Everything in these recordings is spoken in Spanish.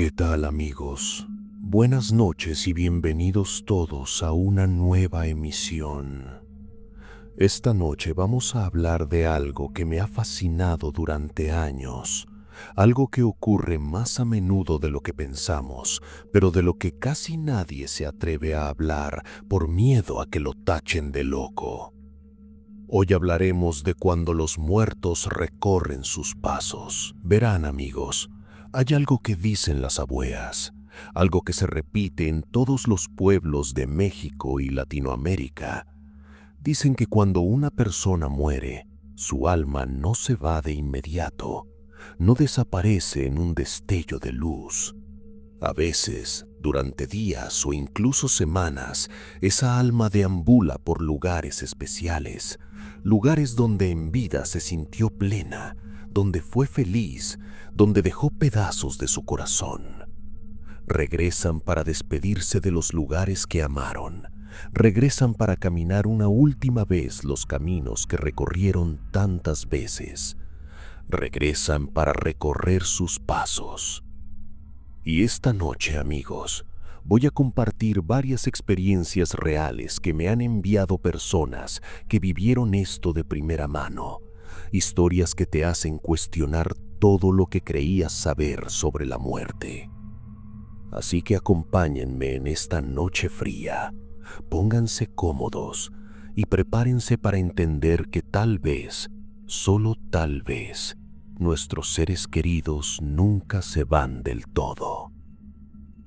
¿Qué tal, amigos? Buenas noches y bienvenidos todos a una nueva emisión. Esta noche vamos a hablar de algo que me ha fascinado durante años, algo que ocurre más a menudo de lo que pensamos, pero de lo que casi nadie se atreve a hablar por miedo a que lo tachen de loco. Hoy hablaremos de cuando los muertos recorren sus pasos. Verán, amigos, hay algo que dicen las abuelas, algo que se repite en todos los pueblos de México y Latinoamérica. Dicen que cuando una persona muere, su alma no se va de inmediato, no desaparece en un destello de luz. A veces, durante días o incluso semanas, esa alma deambula por lugares especiales, lugares donde en vida se sintió plena, donde fue feliz, donde dejó pedazos de su corazón. Regresan para despedirse de los lugares que amaron, regresan para caminar una última vez los caminos que recorrieron tantas veces, regresan para recorrer sus pasos. Y esta noche, amigos, voy a compartir varias experiencias reales que me han enviado personas que vivieron esto de primera mano, historias que te hacen cuestionar todo lo que creías saber sobre la muerte. Así que acompáñenme en esta noche fría, pónganse cómodos y prepárense para entender que tal vez, solo tal vez, nuestros seres queridos nunca se van del todo.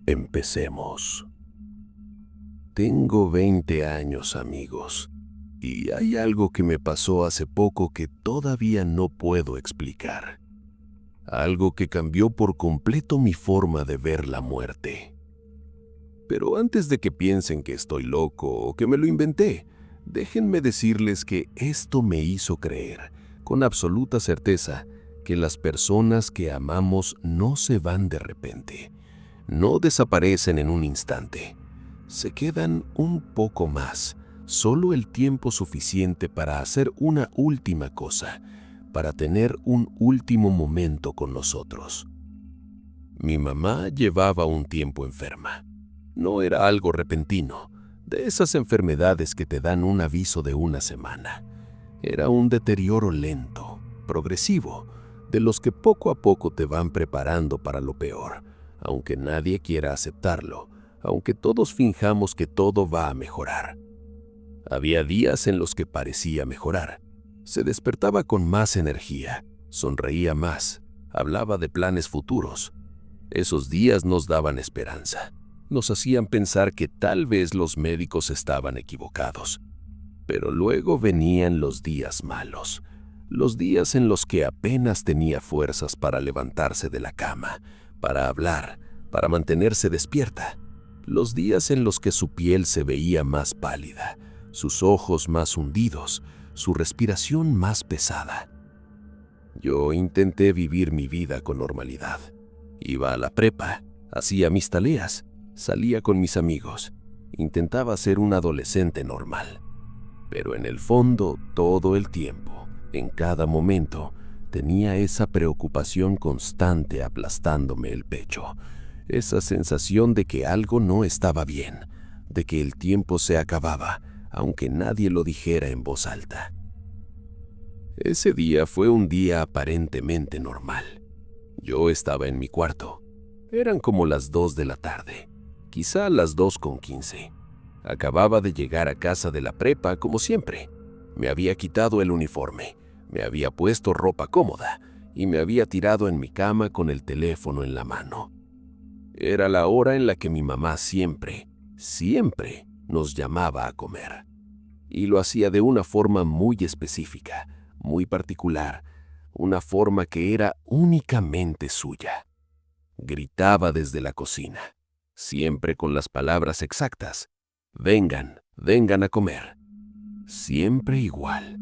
Empecemos. Tengo 20 años, amigos, y hay algo que me pasó hace poco que todavía no puedo explicar. Algo que cambió por completo mi forma de ver la muerte. Pero antes de que piensen que estoy loco o que me lo inventé, déjenme decirles que esto me hizo creer, con absoluta certeza, que las personas que amamos no se van de repente, no desaparecen en un instante. Se quedan un poco más, solo el tiempo suficiente para hacer una última cosa, para tener un último momento con nosotros. Mi mamá llevaba un tiempo enferma. No era algo repentino, de esas enfermedades que te dan un aviso de una semana. Era un deterioro lento, progresivo, de los que poco a poco te van preparando para lo peor, aunque nadie quiera aceptarlo, aunque todos finjamos que todo va a mejorar. Había días en los que parecía mejorar. Se despertaba con más energía, sonreía más, hablaba de planes futuros. Esos días nos daban esperanza, nos hacían pensar que tal vez los médicos estaban equivocados. Pero luego venían los días malos, los días en los que apenas tenía fuerzas para levantarse de la cama, para hablar, para mantenerse despierta. Los días en los que su piel se veía más pálida, sus ojos más hundidos, su respiración más pesada. Yo intenté vivir mi vida con normalidad. Iba a la prepa, hacía mis tareas, salía con mis amigos, intentaba ser un adolescente normal. Pero en el fondo, todo el tiempo, en cada momento, tenía esa preocupación constante aplastándome el pecho, esa sensación de que algo no estaba bien, de que el tiempo se acababa, aunque nadie lo dijera en voz alta. Ese día fue un día aparentemente normal. Yo estaba en mi cuarto. Eran como las 2 de la tarde, quizá las 2:15. Acababa de llegar a casa de la prepa como siempre. Me había quitado el uniforme, me había puesto ropa cómoda y me había tirado en mi cama con el teléfono en la mano. Era la hora en la que mi mamá siempre nos llamaba a comer. Y lo hacía de una forma muy específica, muy particular, una forma que era únicamente suya. Gritaba desde la cocina, siempre con las palabras exactas. Vengan, vengan a comer. Siempre igual,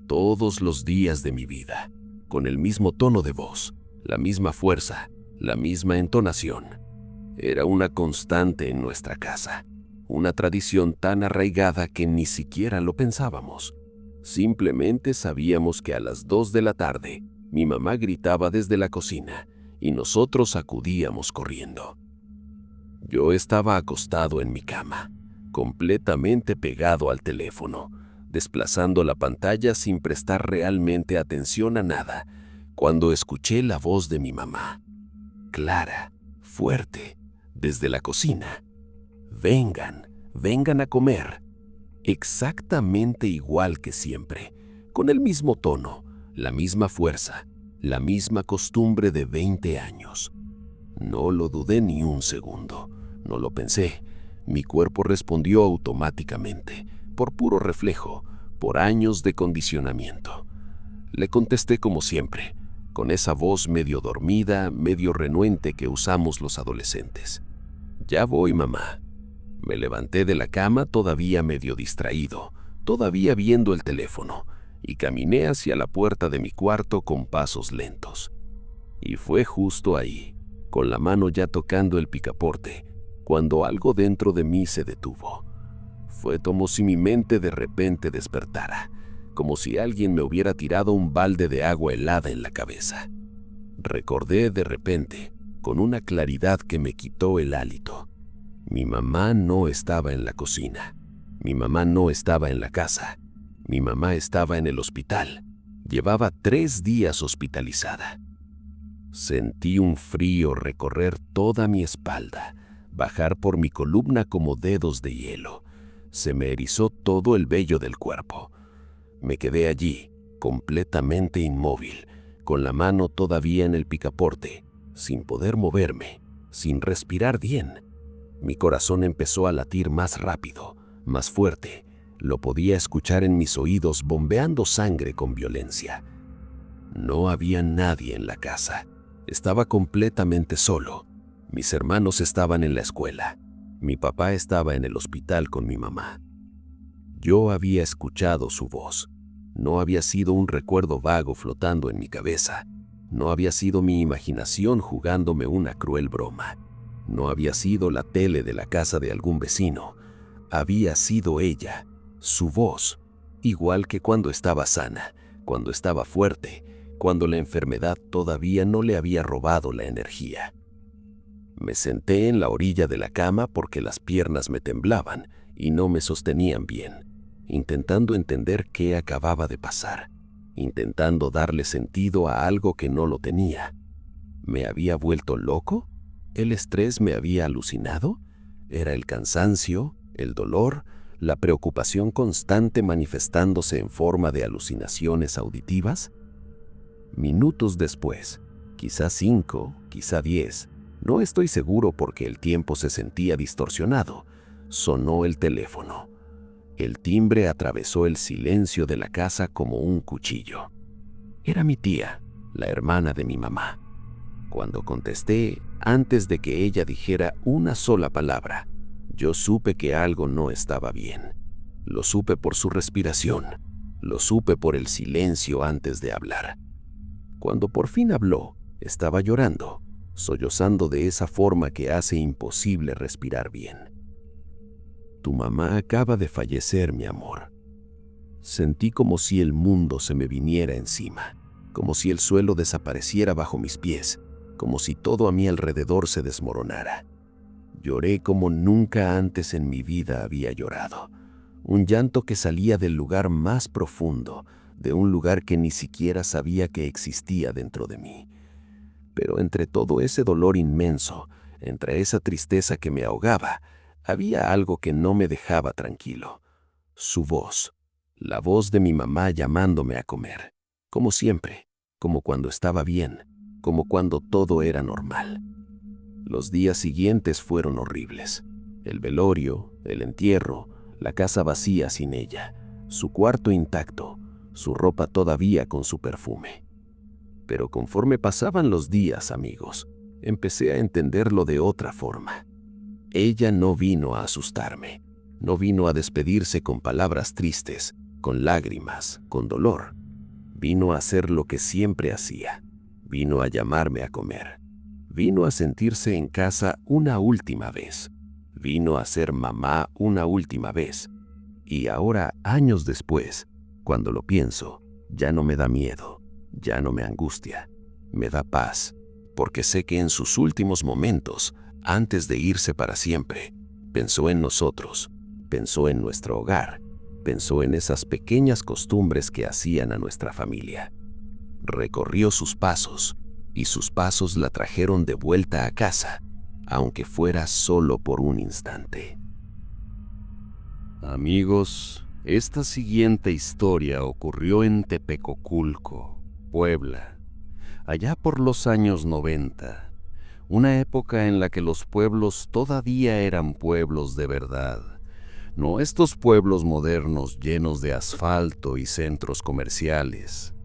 todos los días de mi vida, con el mismo tono de voz, la misma fuerza, la misma entonación. Era una constante en nuestra casa, una tradición tan arraigada que ni siquiera lo pensábamos. Simplemente sabíamos que a las 2 de la tarde mi mamá gritaba desde la cocina y nosotros acudíamos corriendo. Yo estaba acostado en mi cama, completamente pegado al teléfono, desplazando la pantalla sin prestar realmente atención a nada, cuando escuché la voz de mi mamá, clara, fuerte, desde la cocina. Vengan, vengan a comer. Exactamente igual que siempre, con el mismo tono, la misma fuerza, la misma costumbre de 20 años. No lo dudé ni un segundo, no lo pensé. Mi cuerpo respondió automáticamente, por puro reflejo, por años de condicionamiento. Le contesté como siempre, con esa voz medio dormida, medio renuente que usamos los adolescentes. Ya voy, mamá. Me levanté de la cama todavía medio distraído, todavía viendo el teléfono, y caminé hacia la puerta de mi cuarto con pasos lentos. Y fue justo ahí, con la mano ya tocando el picaporte, cuando algo dentro de mí se detuvo. Fue como si mi mente de repente despertara, como si alguien me hubiera tirado un balde de agua helada en la cabeza. Recordé de repente, con una claridad que me quitó el hálito. Mi mamá no estaba en la cocina. Mi mamá no estaba en la casa. Mi mamá estaba en el hospital. Llevaba 3 días hospitalizada. Sentí un frío recorrer toda mi espalda, bajar por mi columna como dedos de hielo. Se me erizó todo el vello del cuerpo. Me quedé allí, completamente inmóvil, con la mano todavía en el picaporte, sin poder moverme, sin respirar bien. Mi corazón empezó a latir más rápido, más fuerte. Lo podía escuchar en mis oídos bombeando sangre con violencia. No había nadie en la casa. Estaba completamente solo. Mis hermanos estaban en la escuela. Mi papá estaba en el hospital con mi mamá. Yo había escuchado su voz. No había sido un recuerdo vago flotando en mi cabeza. No había sido mi imaginación jugándome una cruel broma. No había sido la tele de la casa de algún vecino. Había sido ella, su voz, igual que cuando estaba sana, cuando estaba fuerte, cuando la enfermedad todavía no le había robado la energía. Me senté en la orilla de la cama porque las piernas me temblaban y no me sostenían bien, intentando entender qué acababa de pasar, intentando darle sentido a algo que no lo tenía. ¿Me había vuelto loco? ¿El estrés me había alucinado? ¿Era el cansancio, el dolor, la preocupación constante manifestándose en forma de alucinaciones auditivas? Minutos después, quizá 5, quizá 10, no estoy seguro porque el tiempo se sentía distorsionado, sonó el teléfono. El timbre atravesó el silencio de la casa como un cuchillo. Era mi tía, la hermana de mi mamá. Cuando contesté, antes de que ella dijera una sola palabra, yo supe que algo no estaba bien. Lo supe por su respiración, lo supe por el silencio antes de hablar. Cuando por fin habló, estaba llorando, sollozando de esa forma que hace imposible respirar bien. Tu mamá acaba de fallecer, mi amor. Sentí como si el mundo se me viniera encima, como si el suelo desapareciera bajo mis pies, como si todo a mi alrededor se desmoronara. Lloré como nunca antes en mi vida había llorado. Un llanto que salía del lugar más profundo, de un lugar que ni siquiera sabía que existía dentro de mí. Pero entre todo ese dolor inmenso, entre esa tristeza que me ahogaba, había algo que no me dejaba tranquilo. Su voz, la voz de mi mamá llamándome a comer, como siempre, como cuando estaba bien, como cuando todo era normal. Los días siguientes fueron horribles. El velorio, el entierro, la casa vacía sin ella, su cuarto intacto, su ropa todavía con su perfume. Pero conforme pasaban los días, amigos, empecé a entenderlo de otra forma. Ella no vino a asustarme, no vino a despedirse con palabras tristes, con lágrimas, con dolor. Vino a hacer lo que siempre hacía. Vino a llamarme a comer. Vino a sentirse en casa una última vez. Vino a ser mamá una última vez. Y ahora, años después, cuando lo pienso, ya no me da miedo, ya no me angustia, me da paz, porque sé que en sus últimos momentos, antes de irse para siempre, pensó en nosotros, pensó en nuestro hogar, pensó en esas pequeñas costumbres que hacían a nuestra familia. Recorrió sus pasos, y sus pasos la trajeron de vuelta a casa, aunque fuera solo por un instante. Amigos, esta siguiente historia ocurrió en Tepecoculco, Puebla, allá por los años 90, una época en la que los pueblos todavía eran pueblos de verdad, no estos pueblos modernos llenos de asfalto y centros comerciales.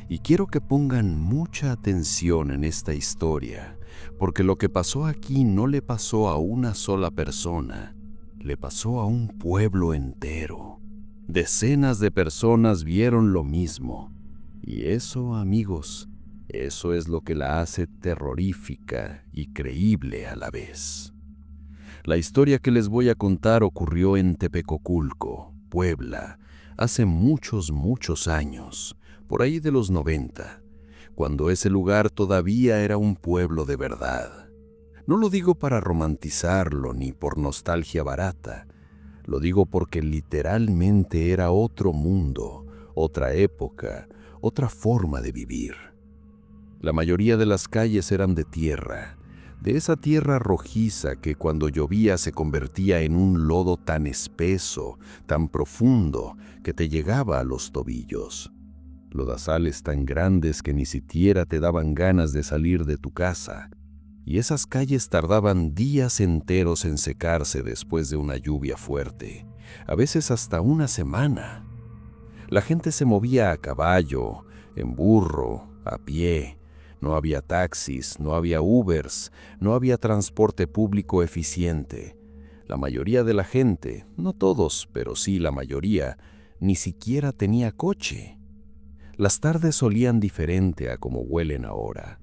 Y quiero que pongan mucha atención en esta historia, porque lo que pasó aquí no le pasó a una sola persona, le pasó a un pueblo entero. Decenas de personas vieron lo mismo. Y eso, amigos, eso es lo que la hace terrorífica y creíble a la vez. La historia que les voy a contar ocurrió en Tepecoculco, Puebla, hace muchos años, por ahí de los 90, cuando ese lugar todavía era un pueblo de verdad. No lo digo para romantizarlo ni por nostalgia barata, lo digo porque literalmente era otro mundo, otra época, otra forma de vivir. La mayoría de las calles eran de tierra, de esa tierra rojiza que cuando llovía se convertía en un lodo tan espeso, tan profundo, que te llegaba a los tobillos. Lodazales tan grandes que ni siquiera te daban ganas de salir de tu casa. Y esas calles tardaban días enteros en secarse después de una lluvia fuerte, a veces hasta una semana. La gente se movía a caballo, en burro, a pie. No había taxis, no había Ubers, no había transporte público eficiente. La mayoría de la gente, no todos, pero sí la mayoría, ni siquiera tenía coche. Las tardes olían diferente a como huelen ahora.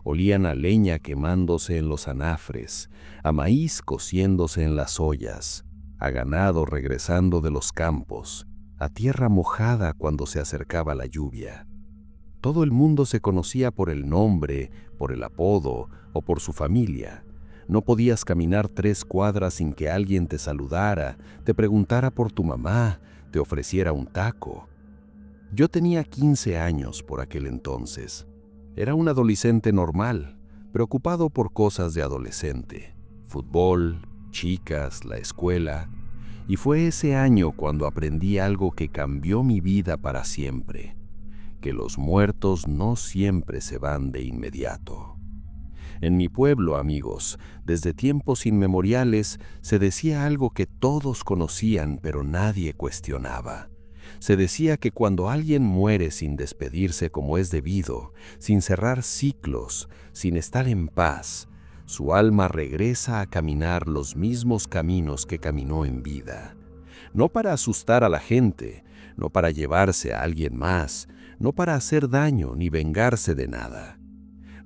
Olían a leña quemándose en los anafres, a maíz cociéndose en las ollas, a ganado regresando de los campos, a tierra mojada cuando se acercaba la lluvia. Todo el mundo se conocía por el nombre, por el apodo o por su familia. No podías caminar 3 cuadras sin que alguien te saludara, te preguntara por tu mamá, te ofreciera un taco. Yo tenía 15 años por aquel entonces. Era un adolescente normal, preocupado por cosas de adolescente, fútbol, chicas, la escuela. Y fue ese año cuando aprendí algo que cambió mi vida para siempre, que los muertos no siempre se van de inmediato. En mi pueblo, amigos, desde tiempos inmemoriales se decía algo que todos conocían pero nadie cuestionaba. Se decía que cuando alguien muere sin despedirse como es debido, sin cerrar ciclos, sin estar en paz, su alma regresa a caminar los mismos caminos que caminó en vida. No para asustar a la gente, no para llevarse a alguien más, no para hacer daño ni vengarse de nada.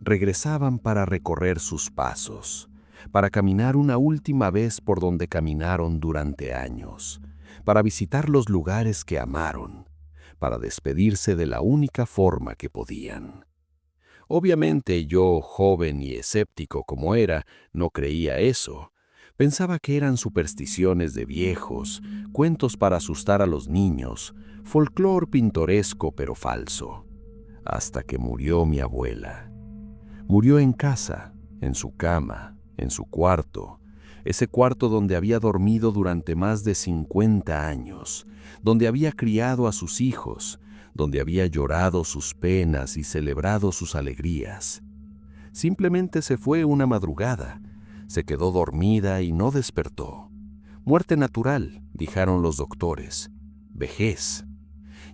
Regresaban para recorrer sus pasos, para caminar una última vez por donde caminaron durante años, para visitar los lugares que amaron, para despedirse de la única forma que podían. Obviamente yo, joven y escéptico como era, no creía eso. Pensaba que eran supersticiones de viejos, cuentos para asustar a los niños, folclore pintoresco pero falso. Hasta que murió mi abuela. Murió en casa, en su cama, en su cuarto, ese cuarto donde había dormido durante más de 50 años, donde había criado a sus hijos, donde había llorado sus penas y celebrado sus alegrías. Simplemente se fue una madrugada, se quedó dormida y no despertó. Muerte natural, dijeron los doctores, vejez.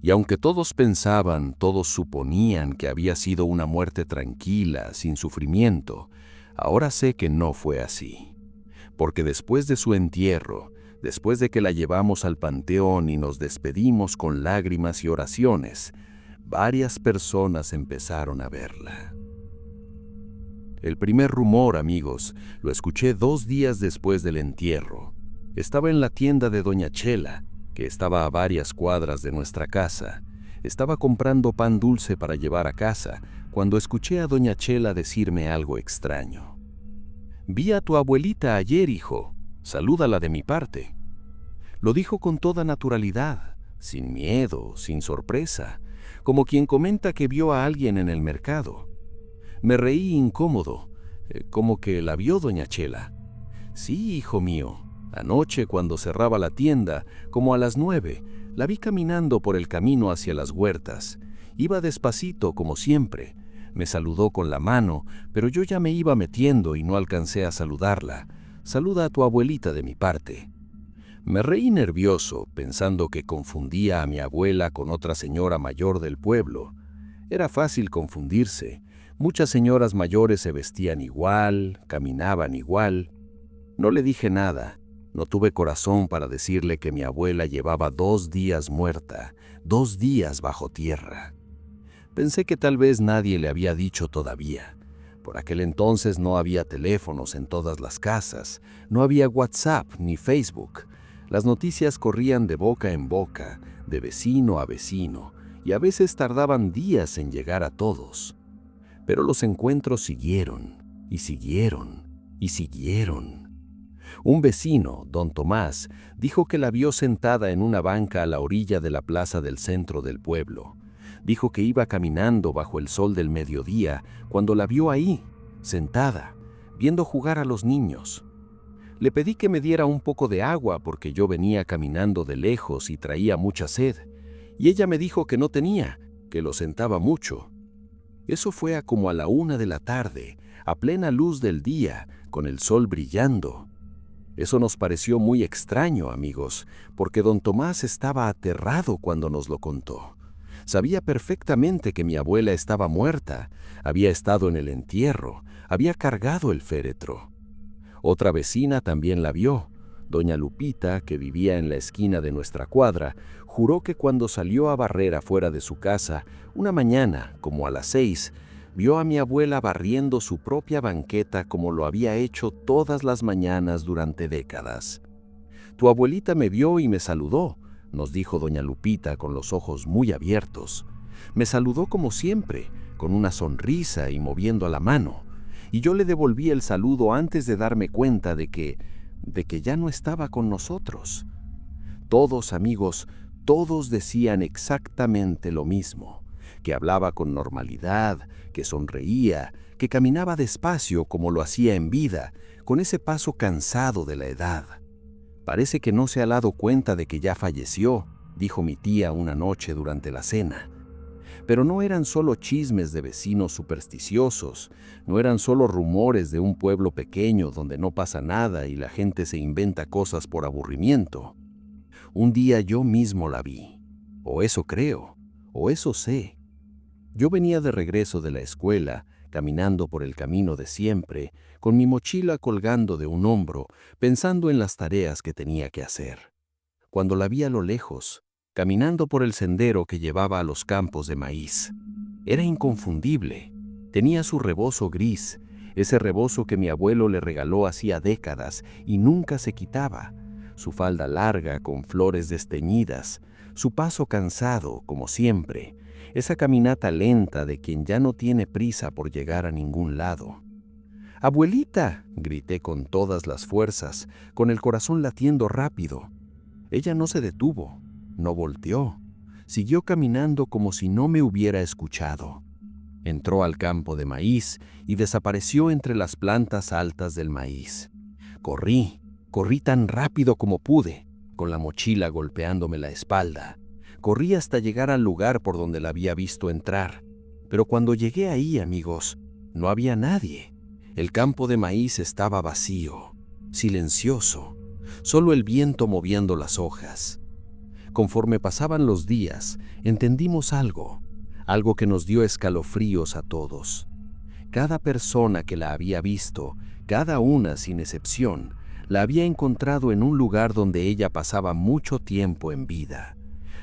Y aunque todos pensaban, todos suponían que había sido una muerte tranquila, sin sufrimiento, ahora sé que no fue así. Porque después de su entierro, después de que la llevamos al panteón y nos despedimos con lágrimas y oraciones, varias personas empezaron a verla. El primer rumor, amigos, lo escuché 2 días después del entierro. Estaba en la tienda de Doña Chela, que estaba a varias cuadras de nuestra casa. Estaba comprando pan dulce para llevar a casa, cuando escuché a doña Chela decirme algo extraño. «Vi a tu abuelita ayer, hijo. Salúdala de mi parte». Lo dijo con toda naturalidad, sin miedo, sin sorpresa, como quien comenta que vio a alguien en el mercado. Me reí incómodo, como que la vio doña Chela. «Sí, hijo mío. Anoche, cuando cerraba la tienda, como a las 9, la vi caminando por el camino hacia las huertas. Iba despacito, como siempre. Me saludó con la mano, pero yo ya me iba metiendo y no alcancé a saludarla. Saluda a tu abuelita de mi parte». Me reí nervioso, pensando que confundía a mi abuela con otra señora mayor del pueblo. Era fácil confundirse. Muchas señoras mayores se vestían igual, caminaban igual. No le dije nada. No tuve corazón para decirle que mi abuela llevaba 2 días muerta, 2 días bajo tierra. Pensé que tal vez nadie le había dicho todavía. Por aquel entonces no había teléfonos en todas las casas, no había WhatsApp ni Facebook. Las noticias corrían de boca en boca, de vecino a vecino, y a veces tardaban días en llegar a todos. Pero los encuentros siguieron, y siguieron, y siguieron. Un vecino, don Tomás, dijo que la vio sentada en una banca a la orilla de la plaza del centro del pueblo. Dijo que iba caminando bajo el sol del mediodía cuando la vio ahí, sentada, viendo jugar a los niños. Le pedí que me diera un poco de agua porque yo venía caminando de lejos y traía mucha sed, y ella me dijo que no tenía, que lo sentaba mucho. Eso fue como a la 1 de la tarde, a plena luz del día, con el sol brillando. Eso nos pareció muy extraño, amigos, porque don Tomás estaba aterrado cuando nos lo contó. Sabía perfectamente que mi abuela estaba muerta, había estado en el entierro, había cargado el féretro. Otra vecina también la vio. Doña Lupita, que vivía en la esquina de nuestra cuadra, juró que cuando salió a barrer afuera de su casa, una mañana, como a las 6, vio a mi abuela barriendo su propia banqueta como lo había hecho todas las mañanas durante décadas. «Tu abuelita me vio y me saludó», nos dijo doña Lupita con los ojos muy abiertos. «Me saludó como siempre, con una sonrisa y moviendo la mano, y yo le devolví el saludo antes de darme cuenta de que ya no estaba con nosotros». Todos, amigos, todos decían exactamente lo mismo, que hablaba con normalidad, que sonreía, que caminaba despacio como lo hacía en vida, con ese paso cansado de la edad. «Parece que no se ha dado cuenta de que ya falleció», dijo mi tía una noche durante la cena. Pero no eran solo chismes de vecinos supersticiosos, no eran solo rumores de un pueblo pequeño donde no pasa nada y la gente se inventa cosas por aburrimiento. Un día yo mismo la vi, o eso creo, o eso sé. Yo venía de regreso de la escuela, caminando por el camino de siempre, con mi mochila colgando de un hombro, pensando en las tareas que tenía que hacer. Cuando la vi a lo lejos, caminando por el sendero que llevaba a los campos de maíz. Era inconfundible. Tenía su rebozo gris, ese rebozo que mi abuelo le regaló hacía décadas y nunca se quitaba. Su falda larga con flores desteñidas, su paso cansado, como siempre, esa caminata lenta de quien ya no tiene prisa por llegar a ningún lado. «¡Abuelita!», grité con todas las fuerzas, con el corazón latiendo rápido. Ella no se detuvo, no volteó, siguió caminando como si no me hubiera escuchado. Entró al campo de maíz y desapareció entre las plantas altas del maíz. Corrí tan rápido como pude, con la mochila golpeándome la espalda. Corrí hasta llegar al lugar por donde la había visto entrar. Pero cuando llegué ahí, amigos, no había nadie. El campo de maíz estaba vacío, silencioso, solo el viento moviendo las hojas. Conforme pasaban los días, entendimos algo que nos dio escalofríos a todos. Cada persona que la había visto, cada una sin excepción, la había encontrado en un lugar donde ella pasaba mucho tiempo en vida.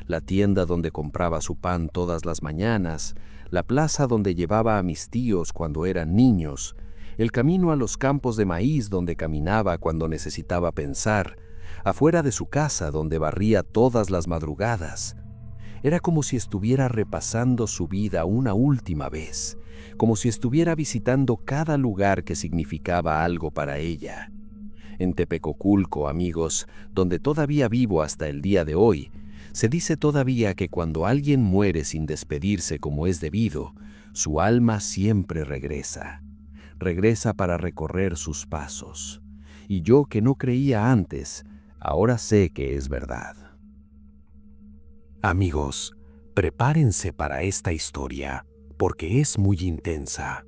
La tienda donde compraba su pan todas las mañanas, la plaza donde llevaba a mis tíos cuando eran niños, el camino a los campos de maíz donde caminaba cuando necesitaba pensar, afuera de su casa donde barría todas las madrugadas. Era como si estuviera repasando su vida una última vez, como si estuviera visitando cada lugar que significaba algo para ella. En Tepecoculco, amigos, donde todavía vivo hasta el día de hoy, se dice todavía que cuando alguien muere sin despedirse como es debido, su alma siempre regresa. Regresa para recorrer sus pasos. Y yo que no creía antes, ahora sé que es verdad. Amigos, prepárense para esta historia, porque es muy intensa.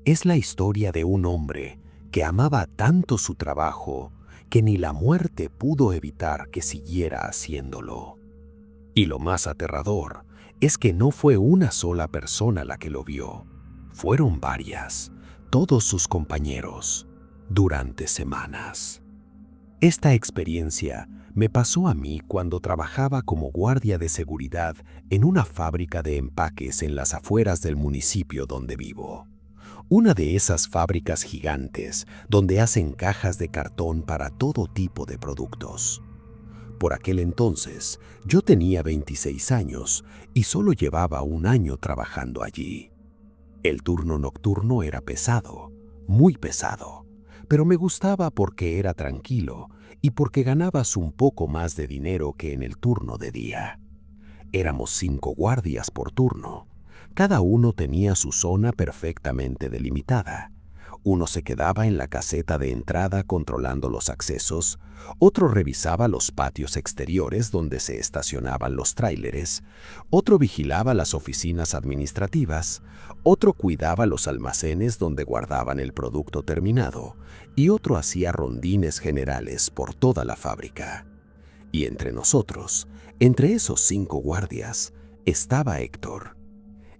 Es la historia de un hombre que amaba tanto su trabajo que ni la muerte pudo evitar que siguiera haciéndolo. Y lo más aterrador es que no fue una sola persona la que lo vio, fueron varias, todos sus compañeros, durante semanas. Esta experiencia me pasó a mí cuando trabajaba como guardia de seguridad en una fábrica de empaques en las afueras del municipio donde vivo. Una de esas fábricas gigantes donde hacen cajas de cartón para todo tipo de productos. Por aquel entonces, yo tenía 26 años y solo llevaba un año trabajando allí. El turno nocturno era pesado, muy pesado, pero me gustaba porque era tranquilo y porque ganabas un poco más de dinero que en el turno de día. Éramos 5 guardias por turno. Cada uno tenía su zona perfectamente delimitada. Uno se quedaba en la caseta de entrada controlando los accesos, otro revisaba los patios exteriores donde se estacionaban los tráileres, otro vigilaba las oficinas administrativas, otro cuidaba los almacenes donde guardaban el producto terminado y otro hacía rondines generales por toda la fábrica. Y entre nosotros, entre esos 5 guardias, estaba Héctor.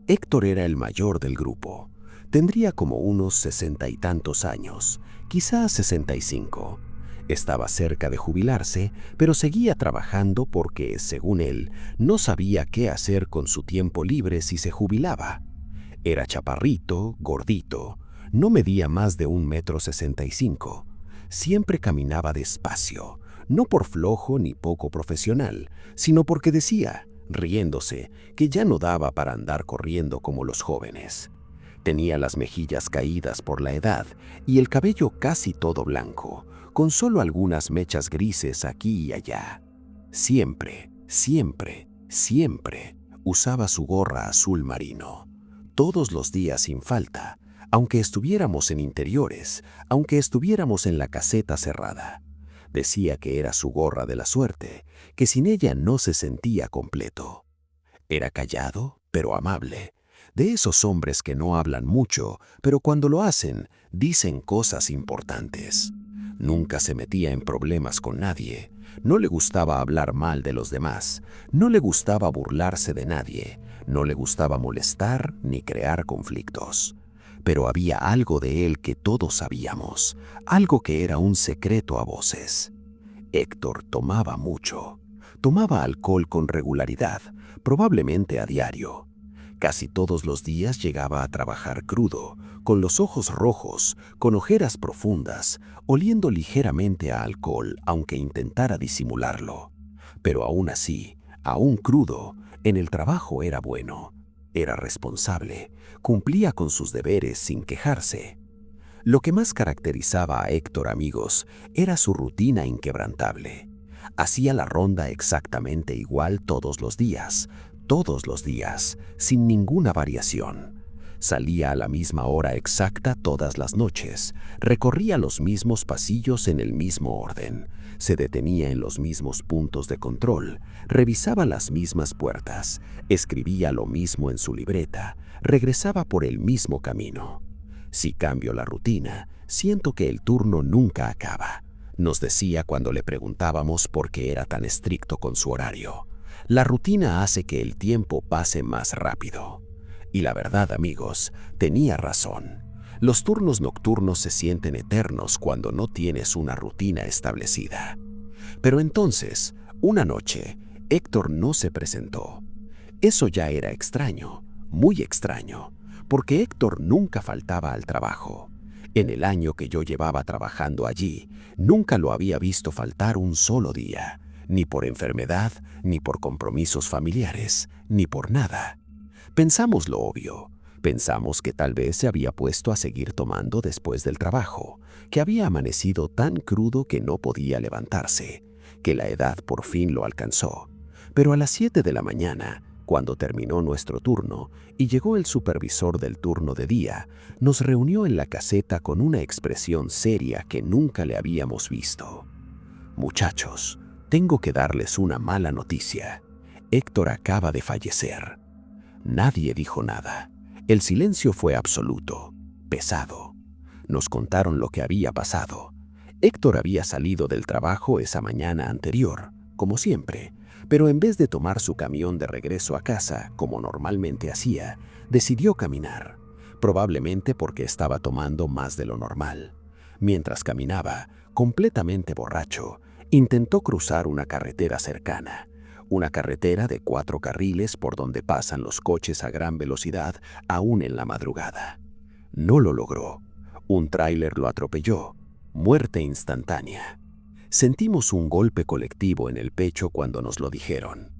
Héctor era el mayor del grupo. Tendría como unos 60 y tantos años, quizás 65. Estaba cerca de jubilarse, pero seguía trabajando porque, según él, no sabía qué hacer con su tiempo libre si se jubilaba. Era chaparrito, gordito, no medía más de 1,65 m. Siempre caminaba despacio, no por flojo ni poco profesional, sino porque decía, riéndose, que ya no daba para andar corriendo como los jóvenes. Tenía las mejillas caídas por la edad y el cabello casi todo blanco, con solo algunas mechas grises aquí y allá. Siempre, siempre, siempre usaba su gorra azul marino. Todos los días sin falta, aunque estuviéramos en interiores, aunque estuviéramos en la caseta cerrada. Decía que era su gorra de la suerte, que sin ella no se sentía completo. Era callado, pero amable. De esos hombres que no hablan mucho, pero cuando lo hacen, dicen cosas importantes. Nunca se metía en problemas con nadie. No le gustaba hablar mal de los demás. No le gustaba burlarse de nadie. No le gustaba molestar ni crear conflictos. Pero había algo de él que todos sabíamos, algo que era un secreto a voces. Héctor tomaba mucho. Tomaba alcohol con regularidad, probablemente a diario. Casi todos los días llegaba a trabajar crudo, con los ojos rojos, con ojeras profundas, oliendo ligeramente a alcohol, aunque intentara disimularlo. Pero aún así, aún crudo, en el trabajo era bueno. Era responsable, cumplía con sus deberes sin quejarse. Lo que más caracterizaba a Héctor, amigos, era su rutina inquebrantable. Hacía la ronda exactamente igual todos los días, sin ninguna variación. Salía a la misma hora exacta todas las noches, recorría los mismos pasillos en el mismo orden, se detenía en los mismos puntos de control, revisaba las mismas puertas, escribía lo mismo en su libreta, regresaba por el mismo camino. Si cambio la rutina, siento que el turno nunca acaba, nos decía cuando le preguntábamos por qué era tan estricto con su horario. La rutina hace que el tiempo pase más rápido. Y la verdad, amigos, tenía razón. Los turnos nocturnos se sienten eternos cuando no tienes una rutina establecida. Pero entonces, una noche, Héctor no se presentó. Eso ya era extraño, muy extraño, porque Héctor nunca faltaba al trabajo. En el año que yo llevaba trabajando allí, nunca lo había visto faltar un solo día. Ni por enfermedad, ni por compromisos familiares, ni por nada. Pensamos lo obvio. Pensamos que tal vez se había puesto a seguir tomando después del trabajo, que había amanecido tan crudo que no podía levantarse, que la edad por fin lo alcanzó. Pero a las 7 de la mañana, cuando terminó nuestro turno y llegó el supervisor del turno de día, nos reunió en la caseta con una expresión seria que nunca le habíamos visto. «Muchachos, tengo que darles una mala noticia. Héctor acaba de fallecer». Nadie dijo nada. El silencio fue absoluto, pesado. Nos contaron lo que había pasado. Héctor había salido del trabajo esa mañana anterior, como siempre, pero en vez de tomar su camión de regreso a casa, como normalmente hacía, decidió caminar, probablemente porque estaba tomando más de lo normal. Mientras caminaba, completamente borracho, intentó cruzar una carretera cercana. Una carretera de 4 carriles por donde pasan los coches a gran velocidad aún en la madrugada. No lo logró. Un tráiler lo atropelló. Muerte instantánea. Sentimos un golpe colectivo en el pecho cuando nos lo dijeron.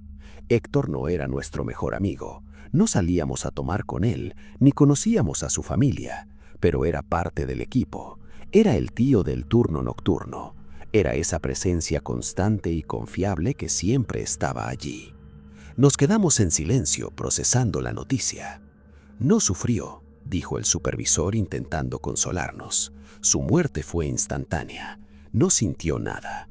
Héctor no era nuestro mejor amigo. No salíamos a tomar con él, ni conocíamos a su familia, pero era parte del equipo. Era el tío del turno nocturno. Era esa presencia constante y confiable que siempre estaba allí. Nos quedamos en silencio procesando la noticia. «No sufrió», dijo el supervisor intentando consolarnos. «Su muerte fue instantánea. No sintió nada».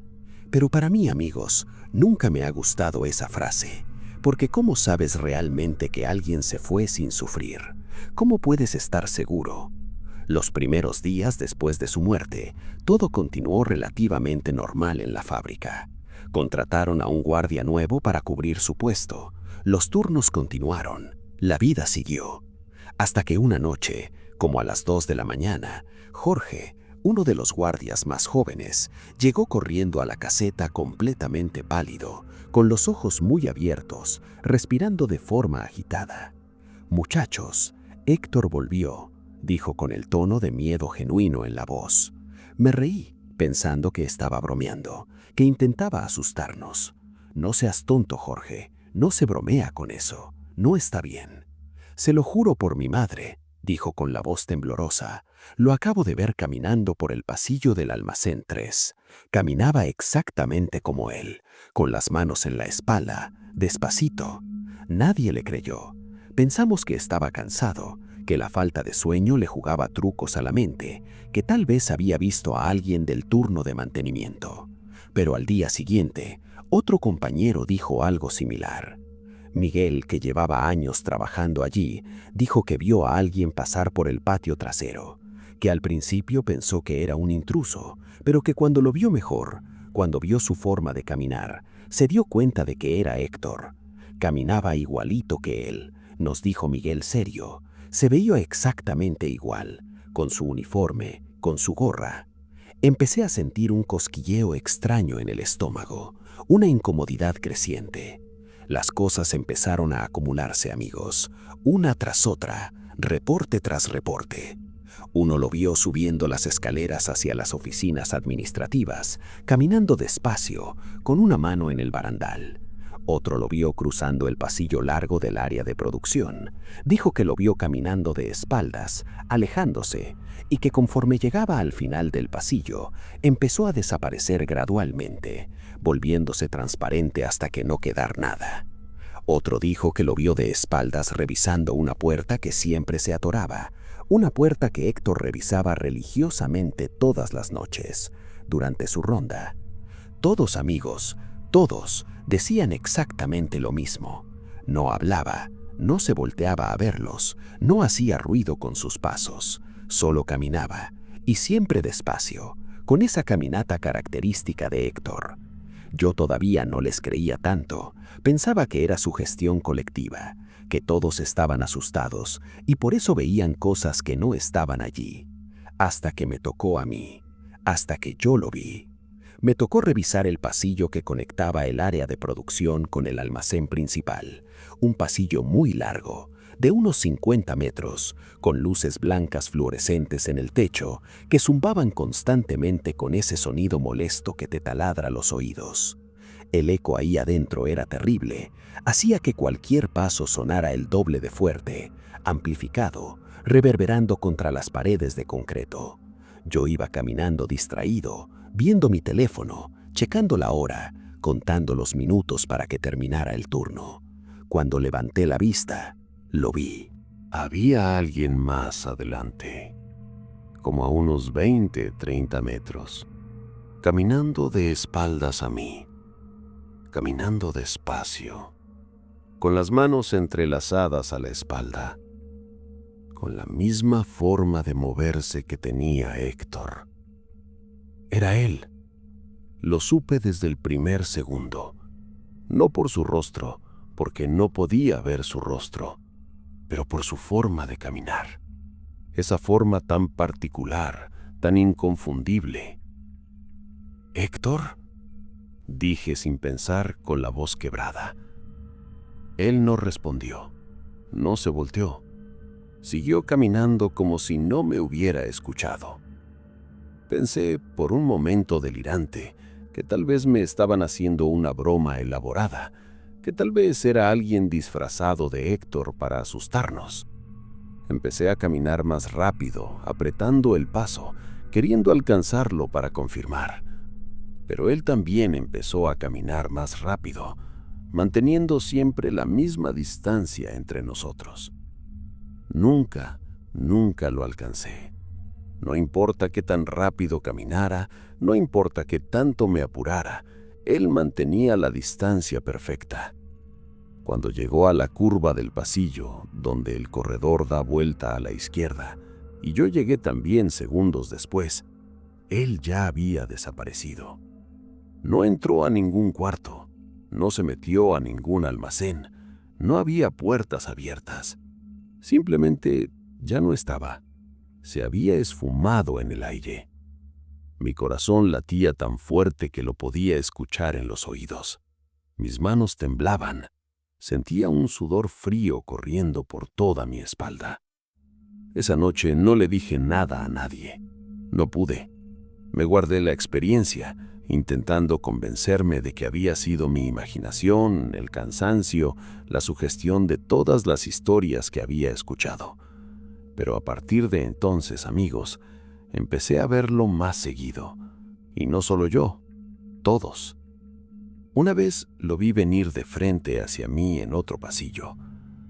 Pero para mí, amigos, nunca me ha gustado esa frase. Porque ¿cómo sabes realmente que alguien se fue sin sufrir? ¿Cómo puedes estar seguro? Los primeros días después de su muerte, todo continuó relativamente normal en la fábrica. Contrataron a un guardia nuevo para cubrir su puesto. Los turnos continuaron. La vida siguió. Hasta que una noche, como a las 2 de la mañana, Jorge, uno de los guardias más jóvenes, llegó corriendo a la caseta completamente pálido, con los ojos muy abiertos, respirando de forma agitada. «Muchachos, Héctor volvió», dijo con el tono de miedo genuino en la voz. Me reí, pensando que estaba bromeando, que intentaba asustarnos. «No seas tonto, Jorge, no se bromea con eso, no está bien». «Se lo juro por mi madre», dijo con la voz temblorosa. «Lo acabo de ver caminando por el pasillo del almacén 3. Caminaba exactamente como él, con las manos en la espalda, despacito». Nadie le creyó. Pensamos que estaba cansado, que la falta de sueño le jugaba trucos a la mente, que tal vez había visto a alguien del turno de mantenimiento. Pero al día siguiente, otro compañero dijo algo similar. Miguel, que llevaba años trabajando allí, dijo que vio a alguien pasar por el patio trasero, que al principio pensó que era un intruso, pero que cuando lo vio mejor, cuando vio su forma de caminar, se dio cuenta de que era Héctor. Caminaba igualito que él, nos dijo Miguel serio. Se veía exactamente igual, con su uniforme, con su gorra. Empecé a sentir un cosquilleo extraño en el estómago, una incomodidad creciente. Las cosas empezaron a acumularse, amigos, una tras otra, reporte tras reporte. Uno lo vio subiendo las escaleras hacia las oficinas administrativas, caminando despacio, con una mano en el barandal. Otro lo vio cruzando el pasillo largo del área de producción. Dijo que lo vio caminando de espaldas, alejándose, y que conforme llegaba al final del pasillo, empezó a desaparecer gradualmente, volviéndose transparente hasta que no quedar nada. Otro dijo que lo vio de espaldas revisando una puerta que siempre se atoraba, una puerta que Héctor revisaba religiosamente todas las noches, durante su ronda. Todos, amigos, todos decían exactamente lo mismo. No hablaba, no se volteaba a verlos, no hacía ruido con sus pasos, solo caminaba, y siempre despacio, con esa caminata característica de Héctor. Yo todavía no les creía tanto, pensaba que era sugestión colectiva, que todos estaban asustados y por eso veían cosas que no estaban allí. Hasta que me tocó a mí, hasta que yo lo vi. Me tocó revisar el pasillo que conectaba el área de producción con el almacén principal, un pasillo muy largo, de unos 50 metros, con luces blancas fluorescentes en el techo que zumbaban constantemente con ese sonido molesto que te taladra los oídos. El eco ahí adentro era terrible. Hacía que cualquier paso sonara el doble de fuerte, amplificado, reverberando contra las paredes de concreto. Yo iba caminando distraído, viendo mi teléfono, checando la hora, contando los minutos para que terminara el turno. Cuando levanté la vista, lo vi. Había alguien más adelante, como a unos 20, 30 metros, caminando de espaldas a mí, caminando despacio, con las manos entrelazadas a la espalda, con la misma forma de moverse que tenía Héctor. Era él. Lo supe desde el primer segundo, no por su rostro, porque no podía ver su rostro, pero por su forma de caminar. Esa forma tan particular, tan inconfundible. «¿Héctor?», dije sin pensar, con la voz quebrada. Él no respondió, no se volteó. Siguió caminando como si no me hubiera escuchado. Pensé por un momento delirante que tal vez me estaban haciendo una broma elaborada, que tal vez era alguien disfrazado de Héctor para asustarnos. Empecé a caminar más rápido, apretando el paso, queriendo alcanzarlo para confirmar. Pero él también empezó a caminar más rápido, manteniendo siempre la misma distancia entre nosotros. Nunca lo alcancé. No importa qué tan rápido caminara, no importa qué tanto me apurara, él mantenía la distancia perfecta. Cuando llegó a la curva del pasillo, donde el corredor da vuelta a la izquierda, y yo llegué también segundos después, él ya había desaparecido. No entró a ningún cuarto, no se metió a ningún almacén, no había puertas abiertas. Simplemente ya no estaba. Se había esfumado en el aire. Mi corazón latía tan fuerte que lo podía escuchar en los oídos. Mis manos temblaban. Sentía un sudor frío corriendo por toda mi espalda. Esa noche no le dije nada a nadie. No pude. Me guardé la experiencia, intentando convencerme de que había sido mi imaginación, el cansancio, la sugestión de todas las historias que había escuchado. Pero a partir de entonces, amigos, empecé a verlo más seguido. Y no solo yo, todos. Una vez lo vi venir de frente hacia mí en otro pasillo.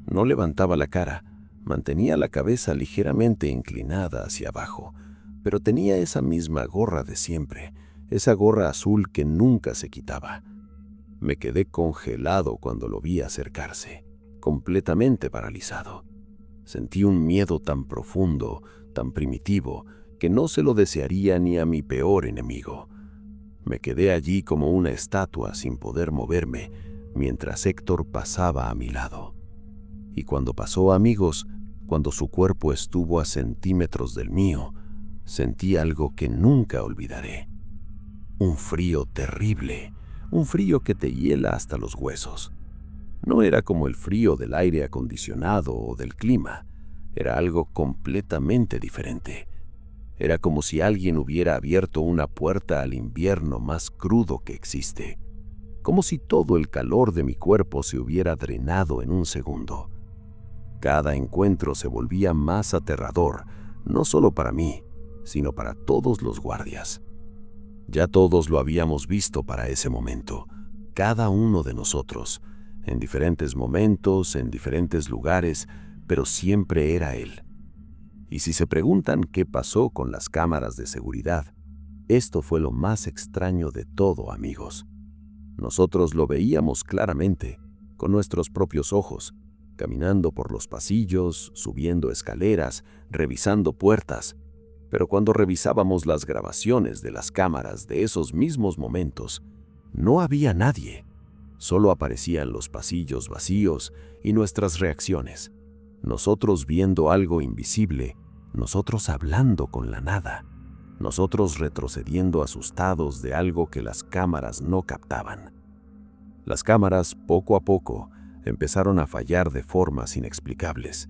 No levantaba la cara, mantenía la cabeza ligeramente inclinada hacia abajo, pero tenía esa misma gorra de siempre, esa gorra azul que nunca se quitaba. Me quedé congelado cuando lo vi acercarse, completamente paralizado. Sentí un miedo tan profundo, tan primitivo, que no se lo desearía ni a mi peor enemigo. Me quedé allí como una estatua sin poder moverme, mientras Héctor pasaba a mi lado. Y cuando pasó, amigos, cuando su cuerpo estuvo a centímetros del mío, sentí algo que nunca olvidaré. Un frío terrible, un frío que te hiela hasta los huesos. No era como el frío del aire acondicionado o del clima, era algo completamente diferente. Era como si alguien hubiera abierto una puerta al invierno más crudo que existe, como si todo el calor de mi cuerpo se hubiera drenado en un segundo. Cada encuentro se volvía más aterrador, no solo para mí, sino para todos los guardias. Ya todos lo habíamos visto para ese momento, cada uno de nosotros, en diferentes momentos, en diferentes lugares, pero siempre era él. Y si se preguntan qué pasó con las cámaras de seguridad, esto fue lo más extraño de todo, amigos. Nosotros lo veíamos claramente, con nuestros propios ojos, caminando por los pasillos, subiendo escaleras, revisando puertas. Pero cuando revisábamos las grabaciones de las cámaras de esos mismos momentos, no había nadie. Solo aparecían los pasillos vacíos y nuestras reacciones. Nosotros viendo algo invisible, nosotros hablando con la nada, nosotros retrocediendo asustados de algo que las cámaras no captaban. Las cámaras, poco a poco, empezaron a fallar de formas inexplicables.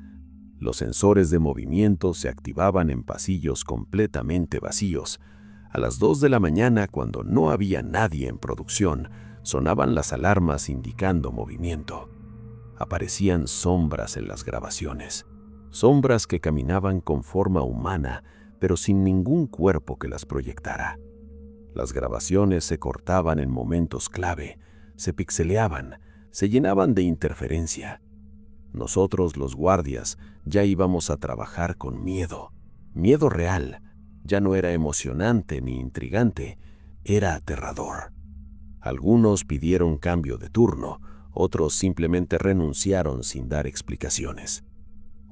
Los sensores de movimiento se activaban en pasillos completamente vacíos. A las 2 de la mañana, cuando no había nadie en producción, Sonaban las alarmas indicando movimiento. Aparecían sombras en las grabaciones. Sombras que caminaban con forma humana, pero sin ningún cuerpo que las proyectara. Las grabaciones se cortaban en momentos clave, se pixeleaban, se llenaban de interferencia. Nosotros, los guardias, ya íbamos a trabajar con miedo. Miedo real. Ya no era emocionante ni intrigante, era aterrador. Algunos pidieron cambio de turno, otros simplemente renunciaron sin dar explicaciones.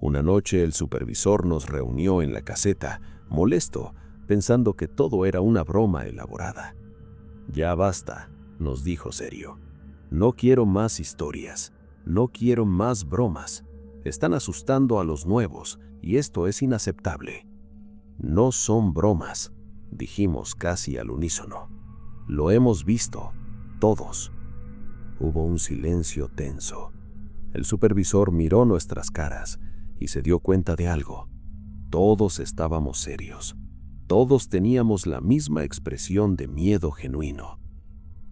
Una noche el supervisor nos reunió en la caseta, molesto, pensando que todo era una broma elaborada. «Ya basta», nos dijo serio. «No quiero más historias, no quiero más bromas. Están asustando a los nuevos y esto es inaceptable». «No son bromas», dijimos casi al unísono. «Lo hemos visto, todos». Hubo un silencio tenso. El supervisor miró nuestras caras y se dio cuenta de algo. Todos estábamos serios. Todos teníamos la misma expresión de miedo genuino.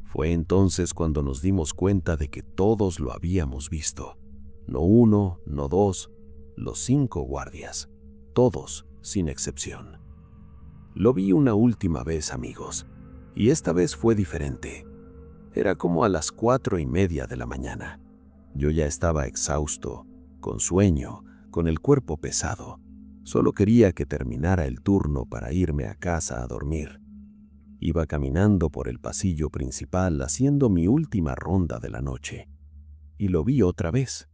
Fue entonces cuando nos dimos cuenta de que todos lo habíamos visto. No uno, no dos, los 5 guardias. Todos, sin excepción. Lo vi una última vez, amigos, y esta vez fue diferente. Era como a las 4:30 de la mañana. Yo ya estaba exhausto, con sueño, con el cuerpo pesado. Solo quería que terminara el turno para irme a casa a dormir. Iba caminando por el pasillo principal haciendo mi última ronda de la noche. Y lo vi otra vez,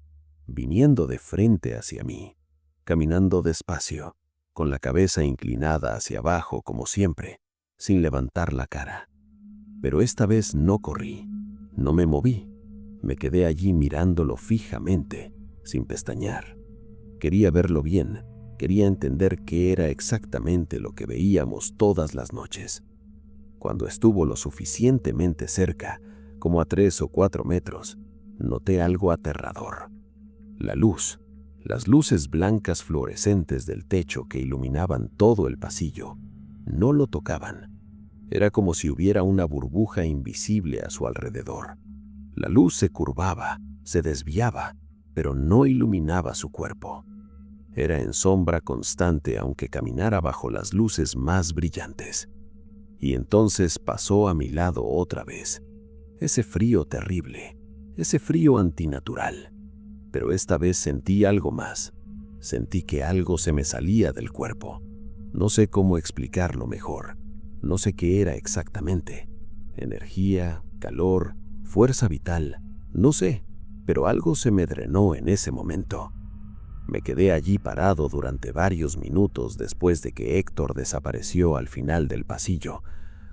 viniendo de frente hacia mí, caminando despacio, con la cabeza inclinada hacia abajo como siempre, sin levantar la cara. Pero esta vez no corrí, no me moví. Me quedé allí mirándolo fijamente, sin pestañear. Quería verlo bien, quería entender qué era exactamente lo que veíamos todas las noches. Cuando estuvo lo suficientemente cerca, como a 3 o 4 metros, noté algo aterrador. La luz, las luces blancas fluorescentes del techo que iluminaban todo el pasillo, no lo tocaban. Era como si hubiera una burbuja invisible a su alrededor. La luz se curvaba, se desviaba, pero no iluminaba su cuerpo. Era en sombra constante aunque caminara bajo las luces más brillantes. Y entonces pasó a mi lado otra vez. Ese frío terrible, ese frío antinatural. Pero esta vez sentí algo más. Sentí que algo se me salía del cuerpo. No sé cómo explicarlo mejor. No sé qué era exactamente. Energía, calor, fuerza vital, no sé, pero algo se me drenó en ese momento. Me quedé allí parado durante varios minutos después de que Héctor desapareció al final del pasillo,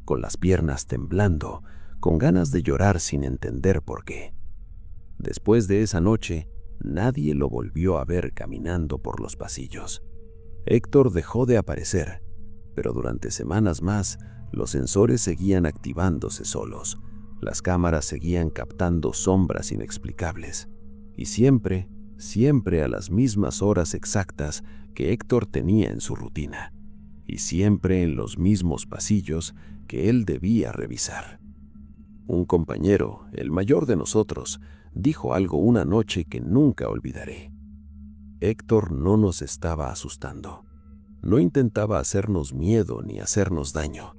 con las piernas temblando, con ganas de llorar sin entender por qué. Después de esa noche, nadie lo volvió a ver caminando por los pasillos. Héctor dejó de aparecer, pero durante semanas más, los sensores seguían activándose solos. Las cámaras seguían captando sombras inexplicables. Y siempre a las mismas horas exactas que Héctor tenía en su rutina. Y siempre en los mismos pasillos que él debía revisar. Un compañero, el mayor de nosotros, dijo algo una noche que nunca olvidaré. Héctor no nos estaba asustando. No intentaba hacernos miedo ni hacernos daño.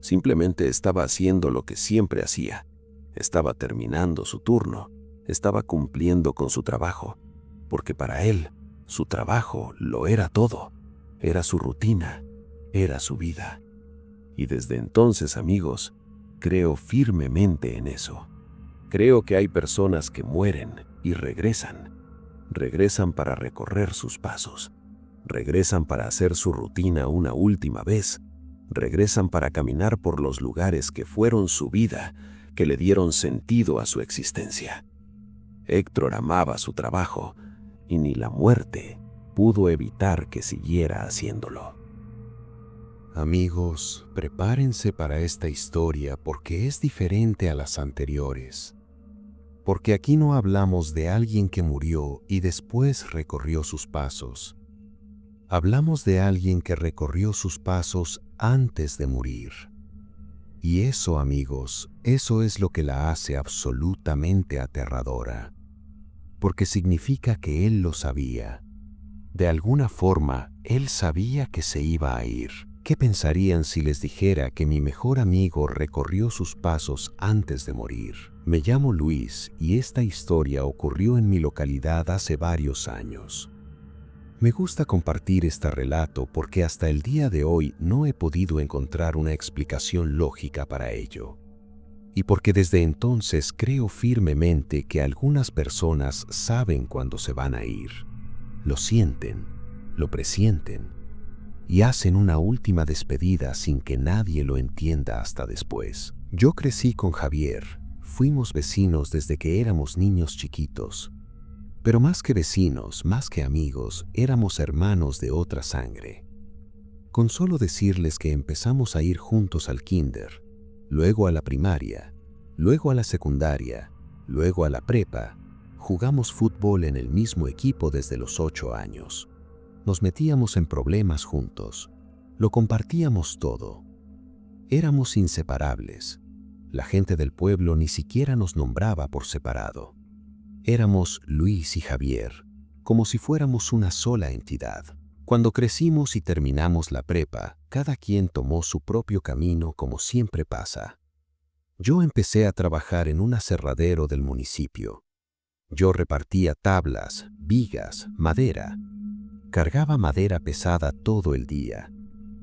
Simplemente estaba haciendo lo que siempre hacía. Estaba terminando su turno. Estaba cumpliendo con su trabajo. Porque para él, su trabajo lo era todo. Era su rutina. Era su vida. Y desde entonces, amigos, creo firmemente en eso. Creo que hay personas que mueren y regresan. Regresan para recorrer sus pasos. Regresan para hacer su rutina una última vez. Regresan para caminar por los lugares que fueron su vida, que le dieron sentido a su existencia. Héctor amaba su trabajo y ni la muerte pudo evitar que siguiera haciéndolo. Amigos, prepárense para esta historia porque es diferente a las anteriores. Porque aquí no hablamos de alguien que murió y después recorrió sus pasos. Hablamos de alguien que recorrió sus pasos antes de morir. Y eso, amigos, eso es lo que la hace absolutamente aterradora. Porque significa que él lo sabía. De alguna forma, él sabía que se iba a ir. ¿Qué pensarían si les dijera que mi mejor amigo recorrió sus pasos antes de morir? Me llamo Luis y esta historia ocurrió en mi localidad hace varios años. Me gusta compartir este relato porque hasta el día de hoy no he podido encontrar una explicación lógica para ello. Y porque desde entonces creo firmemente que algunas personas saben cuándo se van a ir. Lo sienten, lo presienten y hacen una última despedida sin que nadie lo entienda hasta después. Yo crecí con Javier, fuimos vecinos desde que éramos niños chiquitos. Pero más que vecinos, más que amigos, éramos hermanos de otra sangre. Con solo decirles que empezamos a ir juntos al kinder, luego a la primaria, luego a la secundaria, luego a la prepa, jugamos fútbol en el mismo equipo desde los 8 años. Nos metíamos en problemas juntos, lo compartíamos todo. Éramos inseparables. La gente del pueblo ni siquiera nos nombraba por separado. Éramos Luis y Javier, como si fuéramos una sola entidad. Cuando crecimos y terminamos la prepa, cada quien tomó su propio camino como siempre pasa. Yo empecé a trabajar en un aserradero del municipio. Yo repartía tablas, vigas, madera. Cargaba madera pesada todo el día.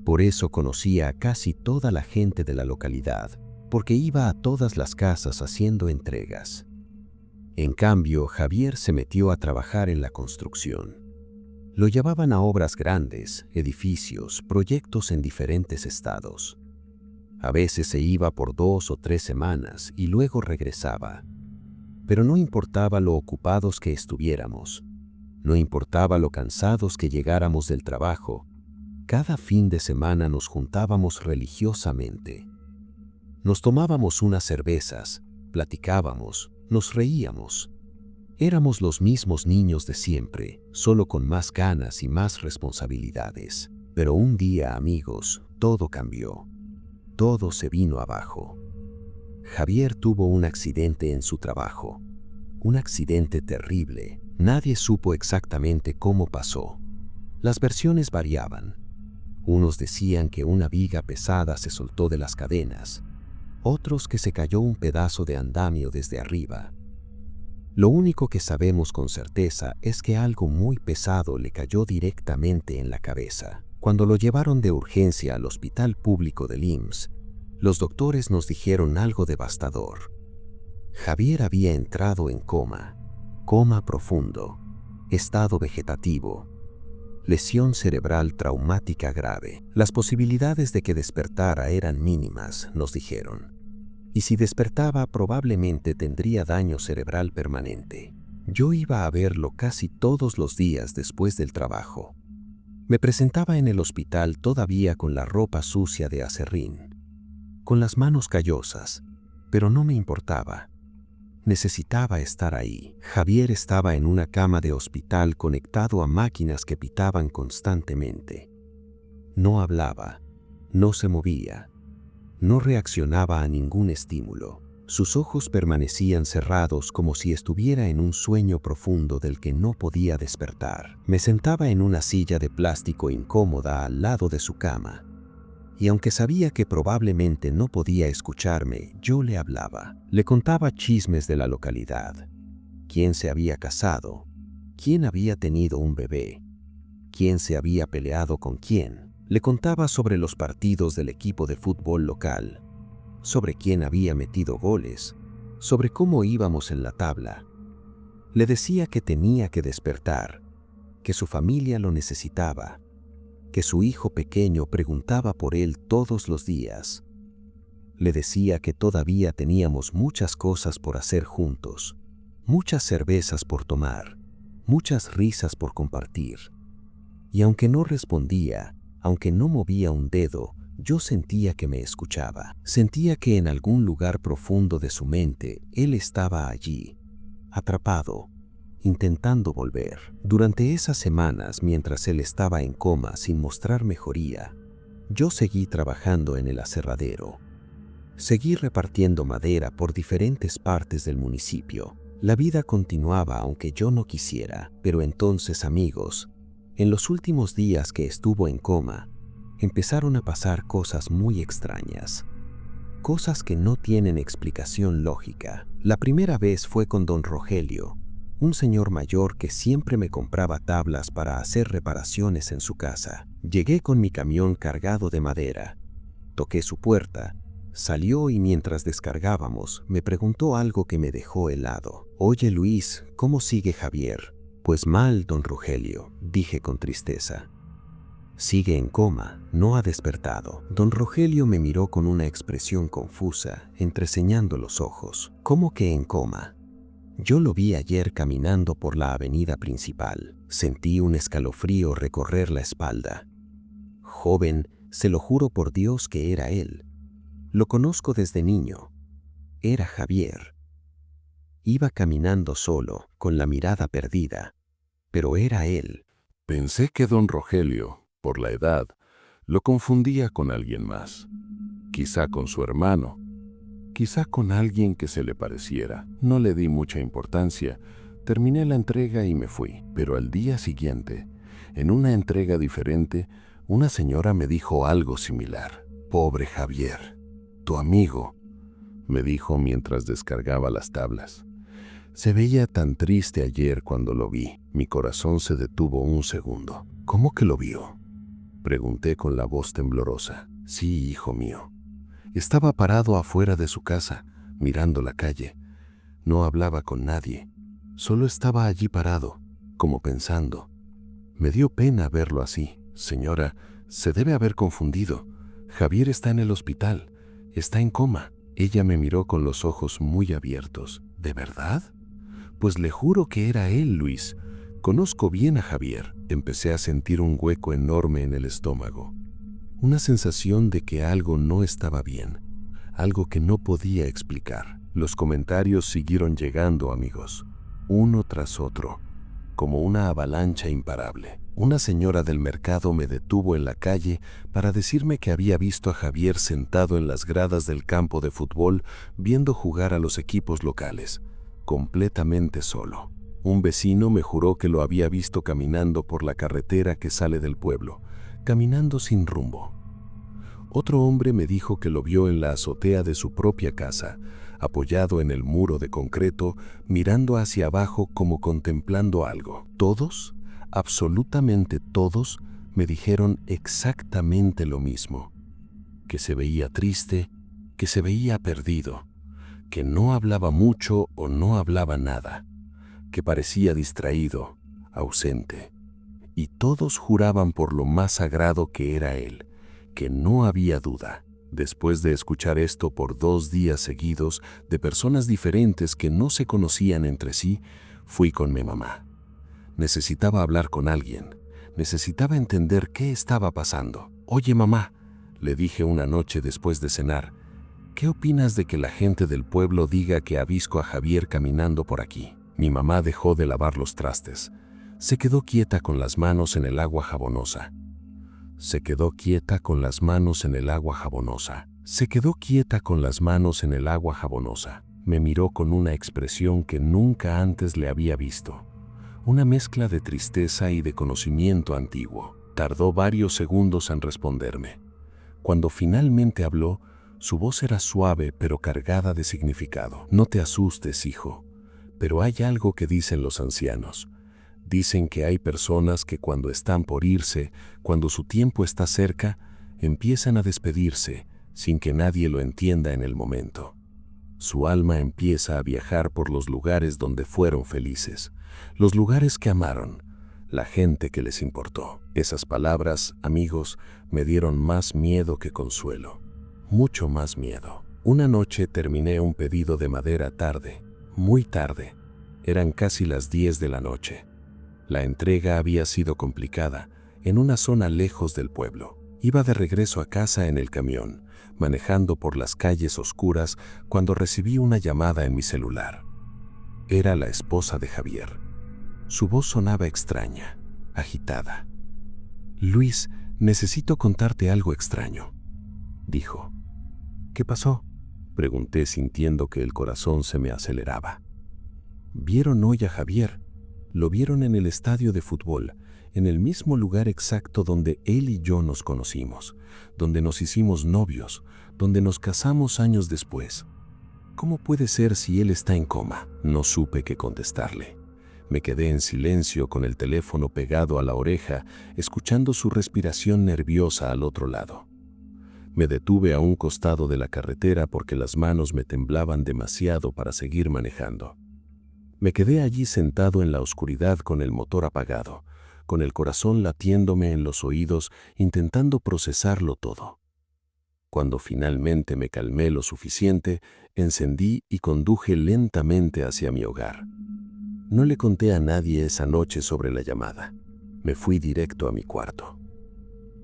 Por eso conocía a casi toda la gente de la localidad, porque iba a todas las casas haciendo entregas. En cambio, Javier se metió a trabajar en la construcción. Lo llevaban a obras grandes, edificios, proyectos en diferentes estados. A veces se iba por 2 o 3 semanas y luego regresaba. Pero no importaba lo ocupados que estuviéramos, no importaba lo cansados que llegáramos del trabajo, cada fin de semana nos juntábamos religiosamente. Nos tomábamos unas cervezas, platicábamos, nos reíamos. Éramos los mismos niños de siempre, solo con más ganas y más responsabilidades. Pero un día, amigos, todo cambió. Todo se vino abajo. Javier tuvo un accidente en su trabajo. Un accidente terrible. Nadie supo exactamente cómo pasó. Las versiones variaban. Unos decían que una viga pesada se soltó de las cadenas. Otros que se cayó un pedazo de andamio desde arriba. Lo único que sabemos con certeza es que algo muy pesado le cayó directamente en la cabeza. Cuando lo llevaron de urgencia al hospital público del IMSS, los doctores nos dijeron algo devastador. Javier había entrado en coma profundo, estado vegetativo, lesión cerebral traumática grave. Las posibilidades de que despertara eran mínimas, nos dijeron. Y si despertaba, probablemente tendría daño cerebral permanente. Yo iba a verlo casi todos los días después del trabajo. Me presentaba en el hospital todavía con la ropa sucia de aserrín, con las manos callosas, pero no me importaba. Necesitaba estar ahí. Javier estaba en una cama de hospital conectado a máquinas que pitaban constantemente. No hablaba, no se movía, no reaccionaba a ningún estímulo. Sus ojos permanecían cerrados como si estuviera en un sueño profundo del que no podía despertar. Me sentaba en una silla de plástico incómoda al lado de su cama. Y aunque sabía que probablemente no podía escucharme, yo le hablaba. Le contaba chismes de la localidad. Quién se había casado, quién había tenido un bebé, quién se había peleado con quién. Le contaba sobre los partidos del equipo de fútbol local, sobre quién había metido goles, sobre cómo íbamos en la tabla. Le decía que tenía que despertar, que su familia lo necesitaba, que su hijo pequeño preguntaba por él todos los días. Le decía que todavía teníamos muchas cosas por hacer juntos, muchas cervezas por tomar, muchas risas por compartir. Y aunque no respondía, aunque no movía un dedo, yo sentía que me escuchaba. Sentía que en algún lugar profundo de su mente, él estaba allí, atrapado, intentando volver. Durante esas semanas, mientras él estaba en coma sin mostrar mejoría, yo seguí trabajando en el aserradero. Seguí repartiendo madera por diferentes partes del municipio. La vida continuaba aunque yo no quisiera, pero entonces, amigos, en los últimos días que estuvo en coma, empezaron a pasar cosas muy extrañas. Cosas que no tienen explicación lógica. La primera vez fue con don Rogelio, un señor mayor que siempre me compraba tablas para hacer reparaciones en su casa. Llegué con mi camión cargado de madera. Toqué su puerta. Salió y mientras descargábamos, me preguntó algo que me dejó helado. «Oye, Luis, ¿cómo sigue Javier?» «Pues mal, don Rogelio», dije con tristeza. «Sigue en coma, no ha despertado». Don Rogelio me miró con una expresión confusa, entreceñando los ojos. «¿Cómo que en coma?» Yo lo vi ayer caminando por la avenida principal. Sentí un escalofrío recorrer la espalda. Joven, se lo juro por Dios que era él. Lo conozco desde niño. Era Javier. Iba caminando solo, con la mirada perdida, pero era él. Pensé que don Rogelio, por la edad, lo confundía con alguien más. Quizá con su hermano, quizá con alguien que se le pareciera. No le di mucha importancia. Terminé la entrega y me fui. Pero al día siguiente, en una entrega diferente, una señora me dijo algo similar. «Pobre Javier, tu amigo», me dijo mientras descargaba las tablas. Se veía tan triste ayer cuando lo vi. Mi corazón se detuvo un segundo. «¿Cómo que lo vio?», pregunté con la voz temblorosa. «Sí, hijo mío. Estaba parado afuera de su casa, mirando la calle. No hablaba con nadie. Solo estaba allí parado, como pensando. Me dio pena verlo así». «Señora, se debe haber confundido. Javier está en el hospital. Está en coma». Ella me miró con los ojos muy abiertos. «¿De verdad? Pues le juro que era él, Luis. Conozco bien a Javier». Empecé a sentir un hueco enorme en el estómago. Una sensación de que algo no estaba bien. Algo que no podía explicar. Los comentarios siguieron llegando, amigos. Uno tras otro. Como una avalancha imparable. Una señora del mercado me detuvo en la calle para decirme que había visto a Javier sentado en las gradas del campo de fútbol viendo jugar a los equipos locales, completamente solo. Un vecino me juró que lo había visto caminando por la carretera que sale del pueblo, caminando sin rumbo. Otro hombre me dijo que lo vio en la azotea de su propia casa, apoyado en el muro de concreto, mirando hacia abajo como contemplando algo. Todos, absolutamente todos, me dijeron exactamente lo mismo. Que se veía triste, que se veía perdido, que no hablaba mucho o no hablaba nada, que parecía distraído, ausente. Y todos juraban por lo más sagrado que era él, que no había duda. Después de escuchar esto por 2 días seguidos de personas diferentes que no se conocían entre sí, fui con mi mamá. Necesitaba hablar con alguien. Necesitaba entender qué estaba pasando. «Oye, mamá», le dije una noche después de cenar, «¿qué opinas de que la gente del pueblo diga que ha visto a Javier caminando por aquí?» Mi mamá dejó de lavar los trastes. Se quedó quieta con las manos en el agua jabonosa. Se quedó quieta con las manos en el agua jabonosa. Se quedó quieta con las manos en el agua jabonosa. Me miró con una expresión que nunca antes le había visto. Una mezcla de tristeza y de conocimiento antiguo. Tardó varios segundos en responderme. Cuando finalmente habló, su voz era suave pero cargada de significado. «No te asustes, hijo, pero hay algo que dicen los ancianos. Dicen que hay personas que cuando están por irse, cuando su tiempo está cerca, empiezan a despedirse sin que nadie lo entienda en el momento. Su alma empieza a viajar por los lugares donde fueron felices, los lugares que amaron, la gente que les importó». Esas palabras, amigos, me dieron más miedo que consuelo. Mucho más miedo. Una noche terminé un pedido de madera tarde, muy tarde. Eran casi las 10 de la noche. La entrega había sido complicada, en una zona lejos del pueblo. Iba de regreso a casa en el camión, manejando por las calles oscuras, cuando recibí una llamada en mi celular. Era la esposa de Javier. Su voz sonaba extraña, agitada. «Luis, necesito contarte algo extraño», dijo. «¿Qué pasó?», Pregunté sintiendo que el corazón se me aceleraba. ¿Vieron hoy a Javier? Lo vieron en el estadio de fútbol, en el mismo lugar exacto donde él y yo nos conocimos, donde nos hicimos novios, donde nos casamos años después. ¿Cómo puede ser si él está en coma? No supe qué contestarle. Me quedé en silencio con el teléfono pegado a la oreja, escuchando su respiración nerviosa al otro lado. Me detuve a un costado de la carretera porque las manos me temblaban demasiado para seguir manejando. Me quedé allí sentado en la oscuridad con el motor apagado, con el corazón latiéndome en los oídos, intentando procesarlo todo. Cuando finalmente me calmé lo suficiente, encendí y conduje lentamente hacia mi hogar. No le conté a nadie esa noche sobre la llamada. Me fui directo a mi cuarto.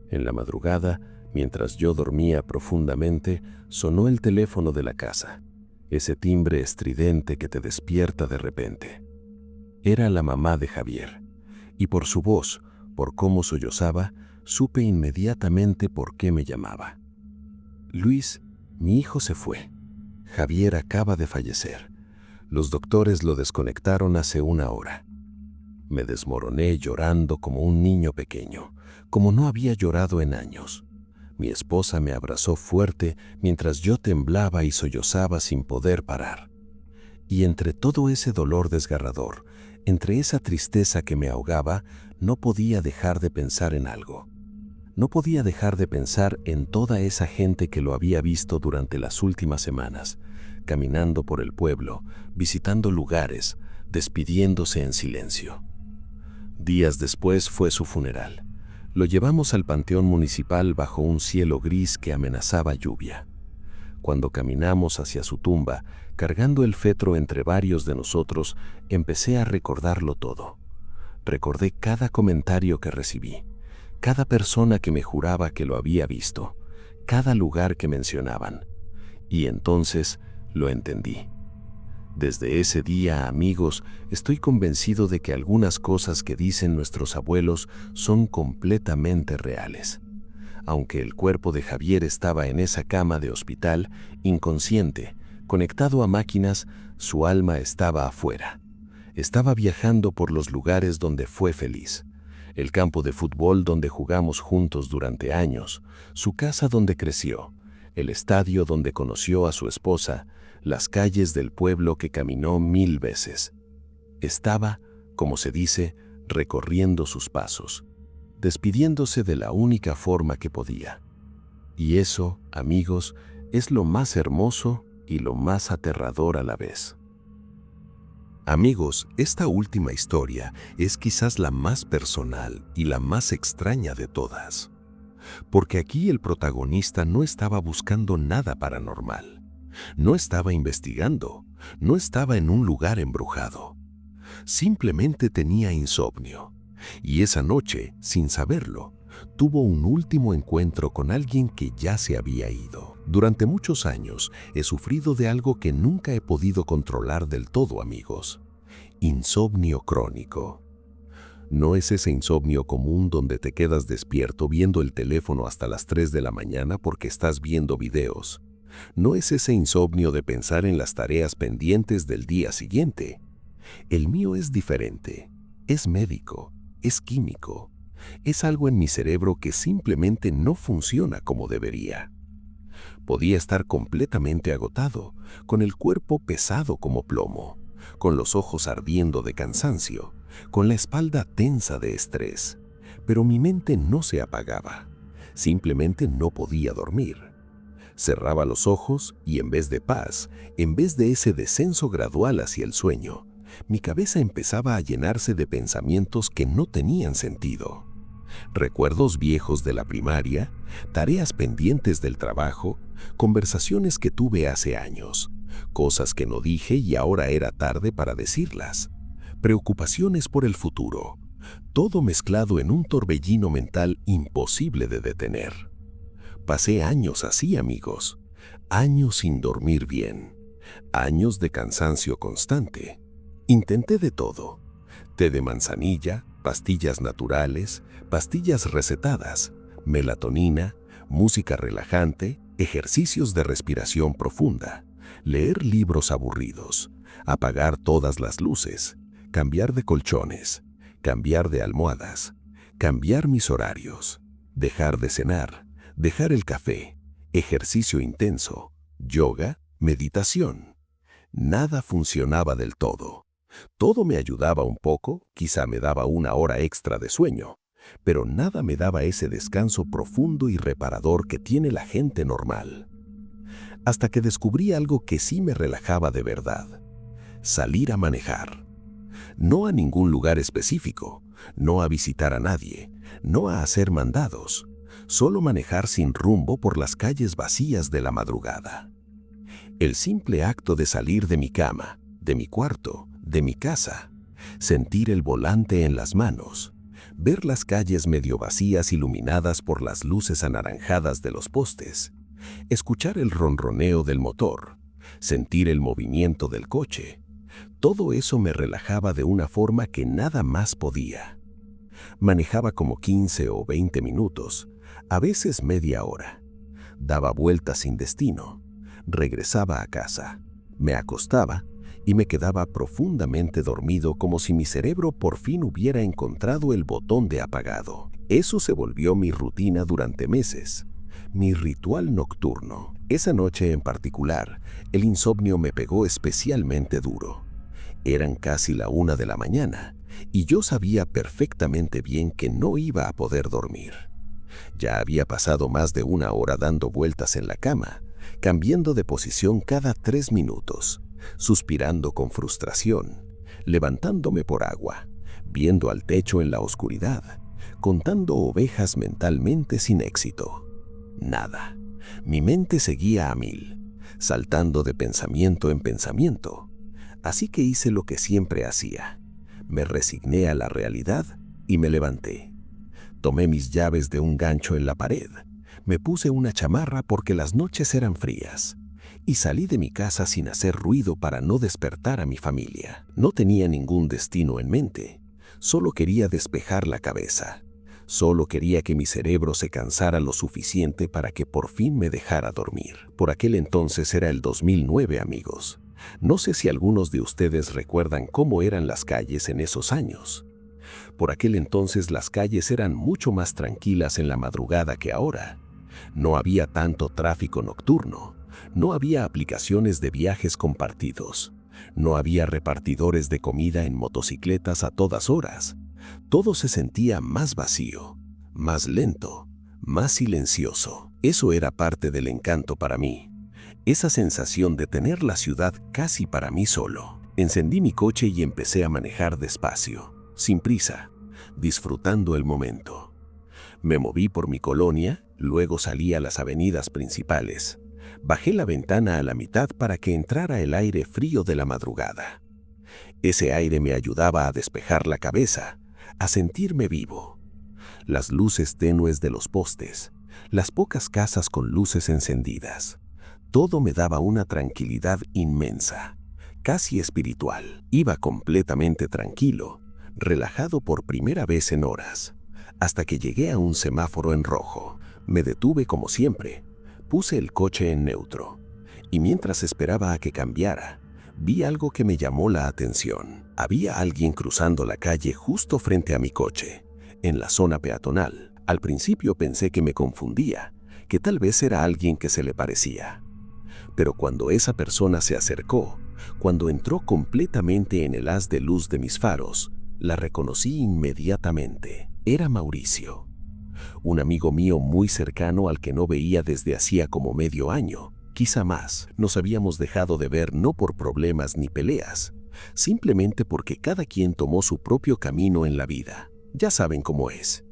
En la madrugada, mientras yo dormía profundamente, sonó el teléfono de la casa, ese timbre estridente que te despierta de repente. Era la mamá de Javier, y por su voz, por cómo sollozaba, supe inmediatamente por qué me llamaba. Luis, mi hijo se fue. Javier acaba de fallecer. Los doctores lo desconectaron hace 1 hora. Me desmoroné llorando como un niño pequeño, como no había llorado en años. Mi esposa me abrazó fuerte mientras yo temblaba y sollozaba sin poder parar. Y entre todo ese dolor desgarrador, entre esa tristeza que me ahogaba, no podía dejar de pensar en algo. No podía dejar de pensar en toda esa gente que lo había visto durante las últimas semanas, caminando por el pueblo, visitando lugares, despidiéndose en silencio. Días después fue su funeral. Lo llevamos al panteón municipal bajo un cielo gris que amenazaba lluvia. Cuando caminamos hacia su tumba, cargando el féretro entre varios de nosotros, empecé a recordarlo todo. Recordé cada comentario que recibí, cada persona que me juraba que lo había visto, cada lugar que mencionaban. Y entonces lo entendí. Desde ese día, amigos, estoy convencido de que algunas cosas que dicen nuestros abuelos son completamente reales. Aunque el cuerpo de Javier estaba en esa cama de hospital, inconsciente, conectado a máquinas, su alma estaba afuera. Estaba viajando por los lugares donde fue feliz. El campo de fútbol donde jugamos juntos durante años, su casa donde creció, el estadio donde conoció a su esposa, las calles del pueblo que caminó 1000 veces. Estaba, como se dice, recorriendo sus pasos, despidiéndose de la única forma que podía. Y eso, amigos, es lo más hermoso y lo más aterrador a la vez. Amigos, esta última historia es quizás la más personal y la más extraña de todas. Porque aquí el protagonista no estaba buscando nada paranormal. No estaba investigando, no estaba en un lugar embrujado. Simplemente tenía insomnio. Y esa noche, sin saberlo, tuvo un último encuentro con alguien que ya se había ido. Durante muchos años he sufrido de algo que nunca he podido controlar del todo, amigos. Insomnio crónico. No es ese insomnio común donde te quedas despierto viendo el teléfono hasta las 3 de la mañana porque estás viendo videos. No es ese insomnio de pensar en las tareas pendientes del día siguiente. El mío es diferente. Es médico, es químico. Es algo en mi cerebro que simplemente no funciona como debería. Podía estar completamente agotado, con el cuerpo pesado como plomo, con los ojos ardiendo de cansancio, con la espalda tensa de estrés, pero mi mente no se apagaba. Simplemente no podía dormir. Cerraba los ojos y en vez de paz, en vez de ese descenso gradual hacia el sueño, mi cabeza empezaba a llenarse de pensamientos que no tenían sentido. Recuerdos viejos de la primaria, tareas pendientes del trabajo, conversaciones que tuve hace años, cosas que no dije y ahora era tarde para decirlas, preocupaciones por el futuro, todo mezclado en un torbellino mental imposible de detener. Pasé años así, amigos, años sin dormir bien, años de cansancio constante. Intenté de todo, té de manzanilla, pastillas naturales, pastillas recetadas, melatonina, música relajante, ejercicios de respiración profunda, leer libros aburridos, apagar todas las luces, cambiar de colchones, cambiar de almohadas, cambiar mis horarios, dejar de cenar, dejar el café, ejercicio intenso, yoga, meditación. Nada funcionaba del todo. Todo me ayudaba un poco, quizá me daba una hora extra de sueño, pero nada me daba ese descanso profundo y reparador que tiene la gente normal. Hasta que descubrí algo que sí me relajaba de verdad: salir a manejar. No a ningún lugar específico, no a visitar a nadie, no a hacer mandados, solo manejar sin rumbo por las calles vacías de la madrugada. El simple acto de salir de mi cama, de mi cuarto, de mi casa, sentir el volante en las manos, ver las calles medio vacías iluminadas por las luces anaranjadas de los postes, escuchar el ronroneo del motor, sentir el movimiento del coche, todo eso me relajaba de una forma que nada más podía. Manejaba como 15 o 20 minutos, a veces media hora. Daba vueltas sin destino. Regresaba a casa, me acostaba y me quedaba profundamente dormido, como si mi cerebro por fin hubiera encontrado el botón de apagado. Eso se volvió mi rutina durante meses, mi ritual nocturno. Esa noche en particular, el insomnio me pegó especialmente duro. Eran casi la 1 de la mañana y yo sabía perfectamente bien que no iba a poder dormir. Ya había pasado más de 1 hora dando vueltas en la cama, cambiando de posición cada 3 minutos, suspirando con frustración, levantándome por agua, viendo al techo en la oscuridad, contando ovejas mentalmente sin éxito. Nada. Mi mente seguía a 1000, saltando de pensamiento en pensamiento. Así que hice lo que siempre hacía. Me resigné a la realidad y me levanté. Tomé mis llaves de un gancho en la pared, me puse una chamarra porque las noches eran frías y salí de mi casa sin hacer ruido para no despertar a mi familia. No tenía ningún destino en mente, solo quería despejar la cabeza. Solo quería que mi cerebro se cansara lo suficiente para que por fin me dejara dormir. Por aquel entonces era el 2009, amigos. No sé si algunos de ustedes recuerdan cómo eran las calles en esos años. Por aquel entonces las calles eran mucho más tranquilas en la madrugada que ahora. No había tanto tráfico nocturno, no había aplicaciones de viajes compartidos, no había repartidores de comida en motocicletas a todas horas. Todo se sentía más vacío, más lento, más silencioso. Eso era parte del encanto para mí. Esa sensación de tener la ciudad casi para mí solo. Encendí mi coche y empecé a manejar despacio, sin prisa, disfrutando el momento. Me moví por mi colonia, luego salí a las avenidas principales. Bajé la ventana a la mitad para que entrara el aire frío de la madrugada. Ese aire me ayudaba a despejar la cabeza, a sentirme vivo. Las luces tenues de los postes, las pocas casas con luces encendidas, todo me daba una tranquilidad inmensa, casi espiritual. Iba completamente tranquilo, relajado por primera vez en horas, hasta que llegué a un semáforo en rojo. Me detuve como siempre, puse el coche en neutro, y mientras esperaba a que cambiara, vi algo que me llamó la atención. Había alguien cruzando la calle justo frente a mi coche, en la zona peatonal. Al principio pensé que me confundía, que tal vez era alguien que se le parecía. Pero cuando esa persona se acercó, cuando entró completamente en el haz de luz de mis faros, la reconocí inmediatamente. Era Mauricio, un amigo mío muy cercano al que no veía desde hacía como medio año, quizá más. Nos habíamos dejado de ver no por problemas ni peleas, simplemente porque cada quien tomó su propio camino en la vida. Ya saben cómo es.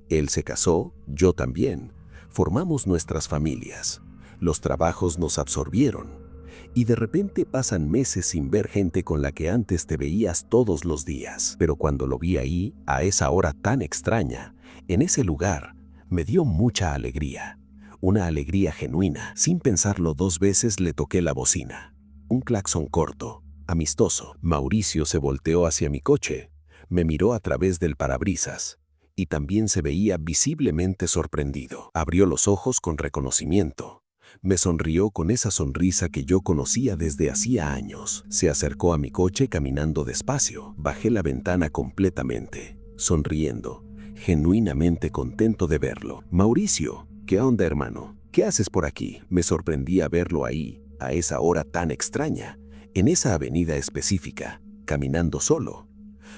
Él se casó, yo también. Formamos nuestras familias. Los trabajos nos absorbieron. Y de repente pasan meses sin ver gente con la que antes te veías todos los días. Pero cuando lo vi ahí, a esa hora tan extraña, en ese lugar, me dio mucha alegría. Una alegría genuina. Sin pensarlo 2 veces le toqué la bocina. Un claxon corto, amistoso. Mauricio se volteó hacia mi coche, me miró a través del parabrisas y también se veía visiblemente sorprendido. Abrió los ojos con reconocimiento. Me sonrió con esa sonrisa que yo conocía desde hacía años. Se acercó a mi coche caminando despacio. Bajé la ventana completamente, sonriendo, genuinamente contento de verlo. Mauricio, ¿qué onda, hermano? ¿Qué haces por aquí? Me sorprendía verlo ahí, a esa hora tan extraña, en esa avenida específica, caminando solo.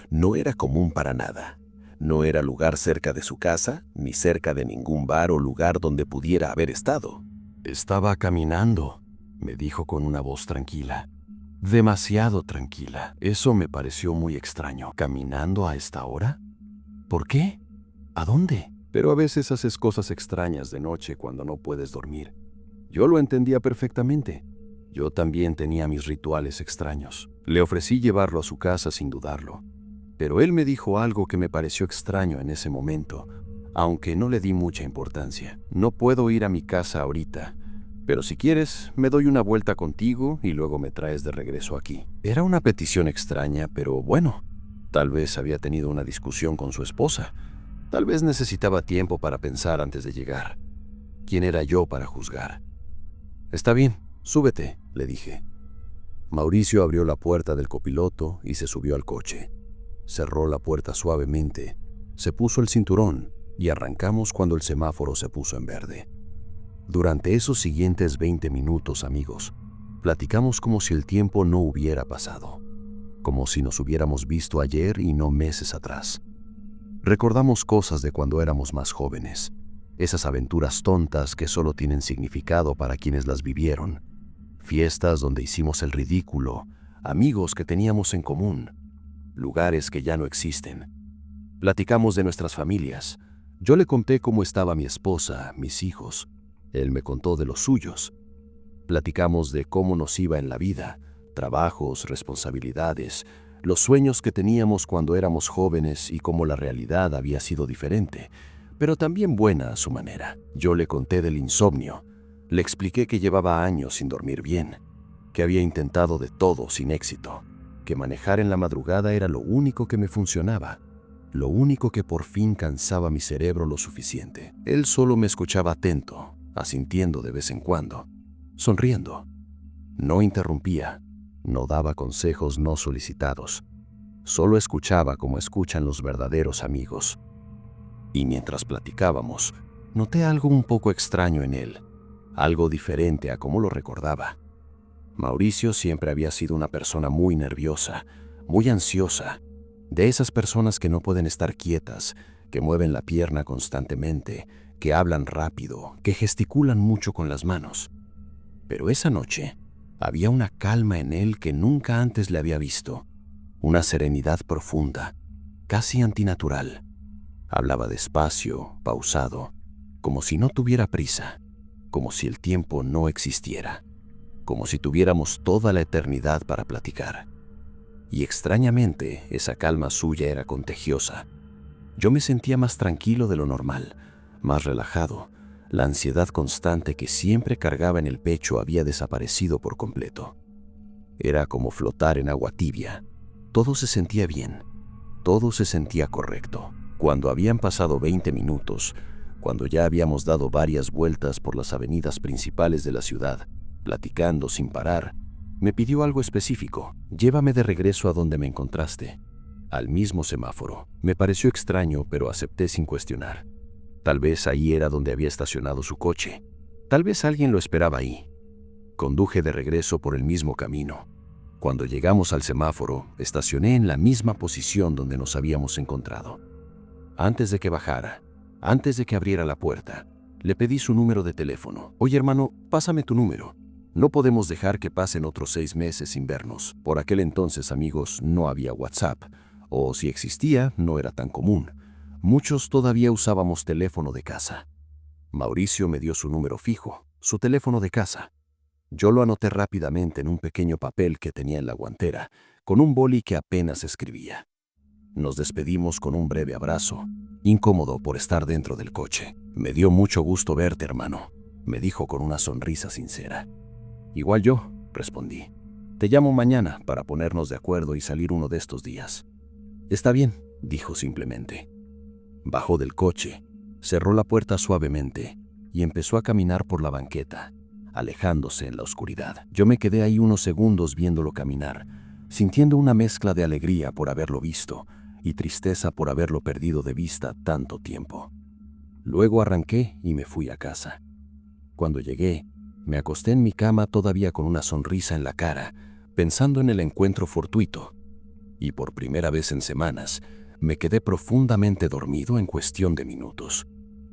No era común para nada. No era lugar cerca de su casa, ni cerca de ningún bar o lugar donde pudiera haber estado. Estaba caminando, me dijo con una voz tranquila. Demasiado tranquila. Eso me pareció muy extraño. ¿Caminando a esta hora? ¿Por qué? ¿A dónde? Pero a veces haces cosas extrañas de noche cuando no puedes dormir. Yo lo entendía perfectamente. Yo también tenía mis rituales extraños. Le ofrecí llevarlo a su casa sin dudarlo. Pero él me dijo algo que me pareció extraño en ese momento, aunque no le di mucha importancia. No puedo ir a mi casa ahorita, pero si quieres, me doy una vuelta contigo y luego me traes de regreso aquí. Era una petición extraña, pero bueno, tal vez había tenido una discusión con su esposa. Tal vez necesitaba tiempo para pensar antes de llegar. ¿Quién era yo para juzgar? Está bien, súbete, le dije. Mauricio abrió la puerta del copiloto y se subió al coche. Cerró la puerta suavemente, se puso el cinturón y arrancamos cuando el semáforo se puso en verde. Durante esos siguientes 20 minutos, amigos, platicamos como si el tiempo no hubiera pasado, como si nos hubiéramos visto ayer y no meses atrás. Recordamos cosas de cuando éramos más jóvenes, esas aventuras tontas que solo tienen significado para quienes las vivieron, fiestas donde hicimos el ridículo, amigos que teníamos en común, lugares que ya no existen. Platicamos de nuestras familias. Yo le conté cómo estaba mi esposa, mis hijos. Él me contó de los suyos. Platicamos de cómo nos iba en la vida, trabajos, responsabilidades, los sueños que teníamos cuando éramos jóvenes y cómo la realidad había sido diferente, pero también buena a su manera. Yo le conté del insomnio. Le expliqué que llevaba años sin dormir bien, que había intentado de todo sin éxito, que manejar en la madrugada era lo único que me funcionaba, lo único que por fin cansaba mi cerebro lo suficiente. Él solo me escuchaba atento, asintiendo de vez en cuando, sonriendo. No interrumpía, no daba consejos no solicitados, solo escuchaba como escuchan los verdaderos amigos. Y mientras platicábamos, noté algo un poco extraño en él, algo diferente a como lo recordaba. Mauricio siempre había sido una persona muy nerviosa, muy ansiosa, de esas personas que no pueden estar quietas, que mueven la pierna constantemente, que hablan rápido, que gesticulan mucho con las manos. Pero esa noche había una calma en él que nunca antes le había visto, una serenidad profunda, casi antinatural. Hablaba despacio, pausado, como si no tuviera prisa, como si el tiempo no existiera, como si tuviéramos toda la eternidad para platicar. Y extrañamente, esa calma suya era contagiosa. Yo me sentía más tranquilo de lo normal, más relajado. La ansiedad constante que siempre cargaba en el pecho había desaparecido por completo. Era como flotar en agua tibia. Todo se sentía bien, todo se sentía correcto. Cuando habían pasado 20 minutos, cuando ya habíamos dado varias vueltas por las avenidas principales de la ciudad, platicando sin parar, me pidió algo específico. Llévame de regreso a donde me encontraste, al mismo semáforo. Me pareció extraño, pero acepté sin cuestionar. Tal vez ahí era donde había estacionado su coche. Tal vez alguien lo esperaba ahí. Conduje de regreso por el mismo camino. Cuando llegamos al semáforo, estacioné en la misma posición donde nos habíamos encontrado. Antes de que bajara, antes de que abriera la puerta, le pedí su número de teléfono. Oye, hermano, pásame tu número. No podemos dejar que pasen otros 6 meses sin vernos. Por aquel entonces, amigos, no había WhatsApp, o si existía, no era tan común. Muchos todavía usábamos teléfono de casa. Mauricio me dio su número fijo, su teléfono de casa. Yo lo anoté rápidamente en un pequeño papel que tenía en la guantera, con un boli que apenas escribía. Nos despedimos con un breve abrazo, incómodo por estar dentro del coche. Me dio mucho gusto verte, hermano, me dijo con una sonrisa sincera. Igual yo, respondí. Te llamo mañana para ponernos de acuerdo y salir uno de estos días. Está bien, dijo simplemente. Bajó del coche, cerró la puerta suavemente y empezó a caminar por la banqueta, alejándose en la oscuridad. Yo me quedé ahí unos segundos viéndolo caminar, sintiendo una mezcla de alegría por haberlo visto y tristeza por haberlo perdido de vista tanto tiempo. Luego arranqué y me fui a casa. Cuando llegué, me acosté en mi cama todavía con una sonrisa en la cara, pensando en el encuentro fortuito. Y por primera vez en semanas, me quedé profundamente dormido en cuestión de minutos.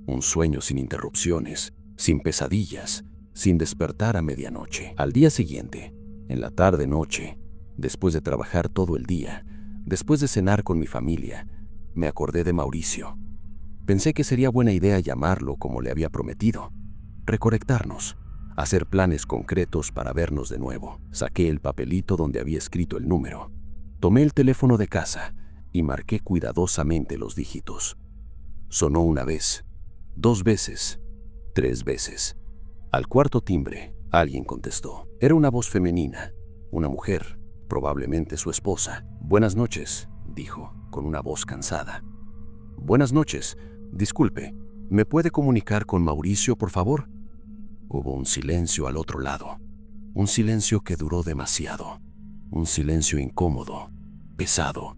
Un sueño sin interrupciones, sin pesadillas, sin despertar a medianoche. Al día siguiente, en la tarde-noche, después de trabajar todo el día, después de cenar con mi familia, me acordé de Mauricio. Pensé que sería buena idea llamarlo como le había prometido, reconectarnos, hacer planes concretos para vernos de nuevo. Saqué el papelito donde había escrito el número. Tomé el teléfono de casa y marqué cuidadosamente los dígitos. Sonó una vez, 2 veces, 3 veces. Al cuarto timbre, alguien contestó. Era una voz femenina, una mujer, probablemente su esposa. «Buenas noches», dijo, con una voz cansada. «Buenas noches. Disculpe, ¿me puede comunicar con Mauricio, por favor?» Hubo un silencio al otro lado. Un silencio que duró demasiado. Un silencio incómodo, pesado.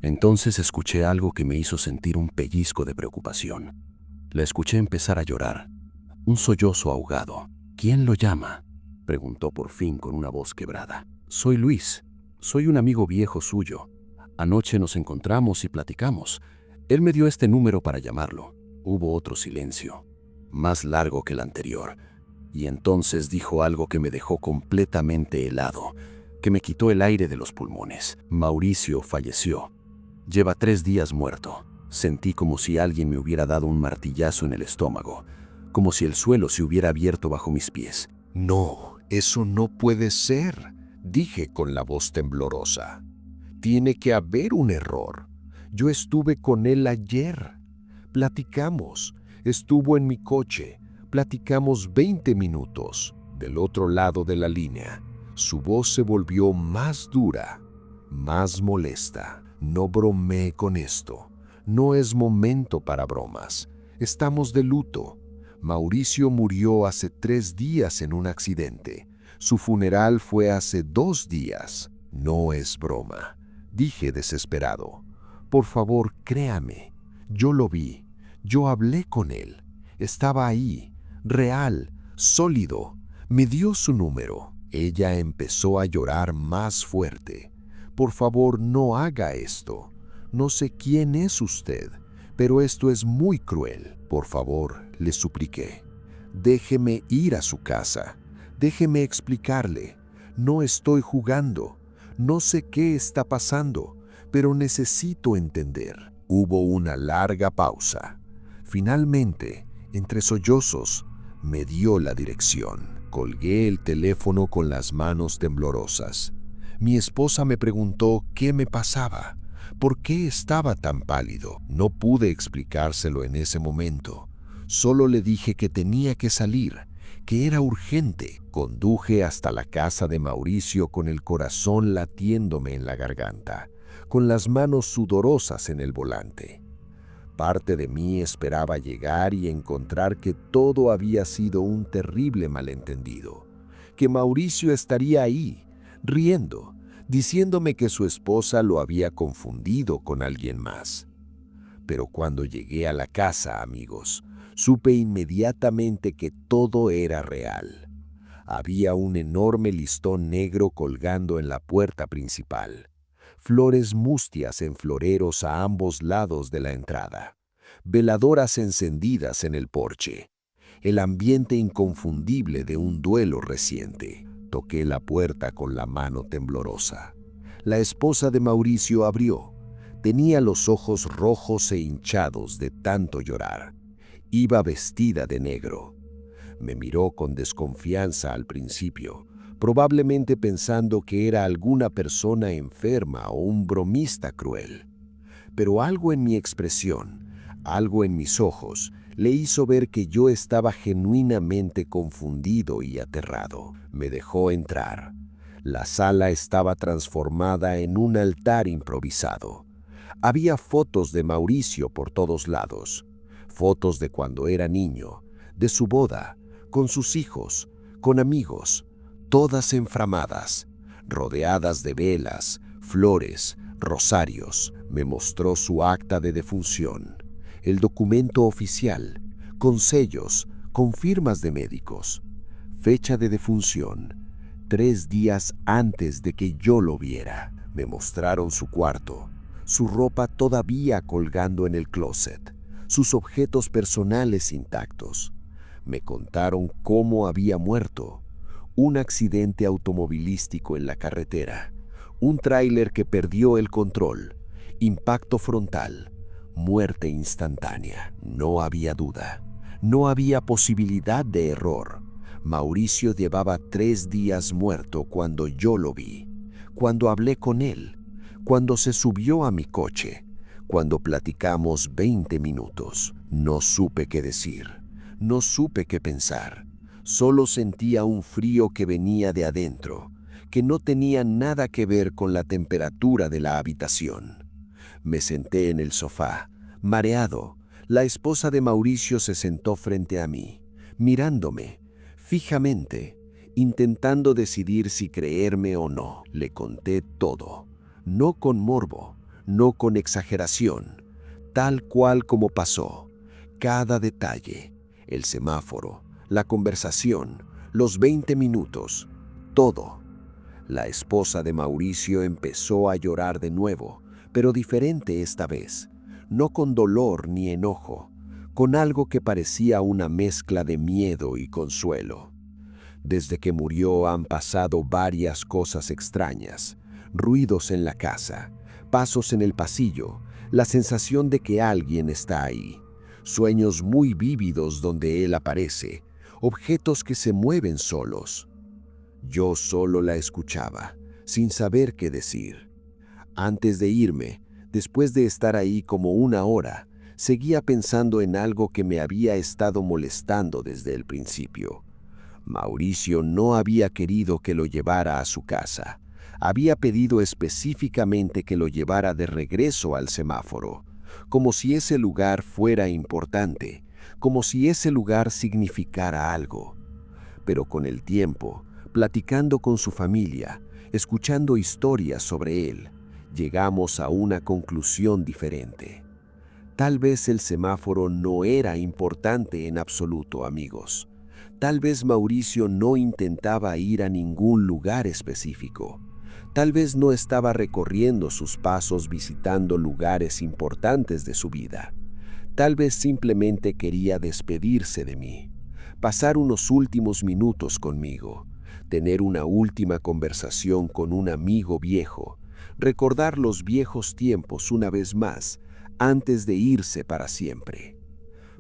Entonces escuché algo que me hizo sentir un pellizco de preocupación. La escuché empezar a llorar. Un sollozo ahogado. «¿Quién lo llama?», preguntó por fin con una voz quebrada. «Soy Luis. Soy un amigo viejo suyo. Anoche nos encontramos y platicamos. Él me dio este número para llamarlo». Hubo otro silencio, más largo que el anterior, y entonces dijo algo que me dejó completamente helado, que me quitó el aire de los pulmones. «Mauricio falleció. Lleva 3 días muerto». Sentí como si alguien me hubiera dado un martillazo en el estómago, como si el suelo se hubiera abierto bajo mis pies. «No, eso no puede ser», dije con la voz temblorosa. «Tiene que haber un error. Yo estuve con él ayer. Platicamos. Estuvo en mi coche. Platicamos 20 minutos. Del otro lado de la línea, su voz se volvió más dura, más molesta. No bromeé con esto. No es momento para bromas. Estamos de luto. Mauricio murió hace 3 días en un accidente. Su funeral fue hace 2 días. No es broma», dije desesperado. «Por favor, créame. Yo lo vi. Yo hablé con él. Estaba ahí, real, sólido. Me dio su número». Ella empezó a llorar más fuerte. «Por favor, no haga esto. No sé quién es usted, pero esto es muy cruel. Por favor», le supliqué. «Déjeme ir a su casa. Déjeme explicarle. No estoy jugando. No sé qué está pasando, pero necesito entender». Hubo una larga pausa. Finalmente, entre sollozos, me dio la dirección. Colgué el teléfono con las manos temblorosas. Mi esposa me preguntó qué me pasaba, por qué estaba tan pálido. No pude explicárselo en ese momento. Solo le dije que tenía que salir, que era urgente. Conduje hasta la casa de Mauricio con el corazón latiéndome en la garganta, con las manos sudorosas en el volante. Parte de mí esperaba llegar y encontrar que todo había sido un terrible malentendido, que Mauricio estaría ahí, riendo, diciéndome que su esposa lo había confundido con alguien más. Pero cuando llegué a la casa, amigos, supe inmediatamente que todo era real. Había un enorme listón negro colgando en la puerta principal, flores mustias en floreros a ambos lados de la entrada, veladoras encendidas en el porche, el ambiente inconfundible de un duelo reciente. Toqué la puerta con la mano temblorosa. La esposa de Mauricio abrió. Tenía los ojos rojos e hinchados de tanto llorar. Iba vestida de negro. Me miró con desconfianza al principio, probablemente pensando que era alguna persona enferma o un bromista cruel. Pero algo en mi expresión, algo en mis ojos, le hizo ver que yo estaba genuinamente confundido y aterrado. Me dejó entrar. La sala estaba transformada en un altar improvisado. Había fotos de Mauricio por todos lados. Fotos de cuando era niño, de su boda, con sus hijos, con amigos, todas enframadas, rodeadas de velas, flores, rosarios. Me mostró su acta de defunción, el documento oficial, con sellos, con firmas de médicos. Fecha de defunción, 3 días antes de que yo lo viera. Me mostraron su cuarto, su ropa todavía colgando en el closet, sus objetos personales intactos. Me contaron cómo había muerto. Un accidente automovilístico en la carretera, un tráiler que perdió el control, impacto frontal, muerte instantánea. No había duda, no había posibilidad de error. Mauricio llevaba 3 días muerto cuando yo lo vi, cuando hablé con él, cuando se subió a mi coche, cuando platicamos 20 minutos. No supe qué decir, no supe qué pensar. Solo sentía un frío que venía de adentro, que no tenía nada que ver con la temperatura de la habitación. Me senté en el sofá, mareado. La esposa de Mauricio se sentó frente a mí, mirándome fijamente, intentando decidir si creerme o no. Le conté todo, no con morbo, no con exageración, tal cual como pasó. Cada detalle, el semáforo, la conversación, los 20 minutos, todo. La esposa de Mauricio empezó a llorar de nuevo, pero diferente esta vez, no con dolor ni enojo, con algo que parecía una mezcla de miedo y consuelo. Desde que murió han pasado varias cosas extrañas, ruidos en la casa, pasos en el pasillo, la sensación de que alguien está ahí, sueños muy vívidos donde él aparece, objetos que se mueven solos. Yo solo la escuchaba, sin saber qué decir. Antes de irme, después de estar ahí como 1 hora, seguía pensando en algo que me había estado molestando desde el principio. Mauricio no había querido que lo llevara a su casa. Había pedido específicamente que lo llevara de regreso al semáforo, como si ese lugar fuera importante, como si ese lugar significara algo. Pero con el tiempo, platicando con su familia, escuchando historias sobre él, llegamos a una conclusión diferente. Tal vez el semáforo no era importante en absoluto, amigos. Tal vez Mauricio no intentaba ir a ningún lugar específico. Tal vez no estaba recorriendo sus pasos visitando lugares importantes de su vida. Tal vez simplemente quería despedirse de mí, pasar unos últimos minutos conmigo, tener una última conversación con un amigo viejo, recordar los viejos tiempos una vez más antes de irse para siempre.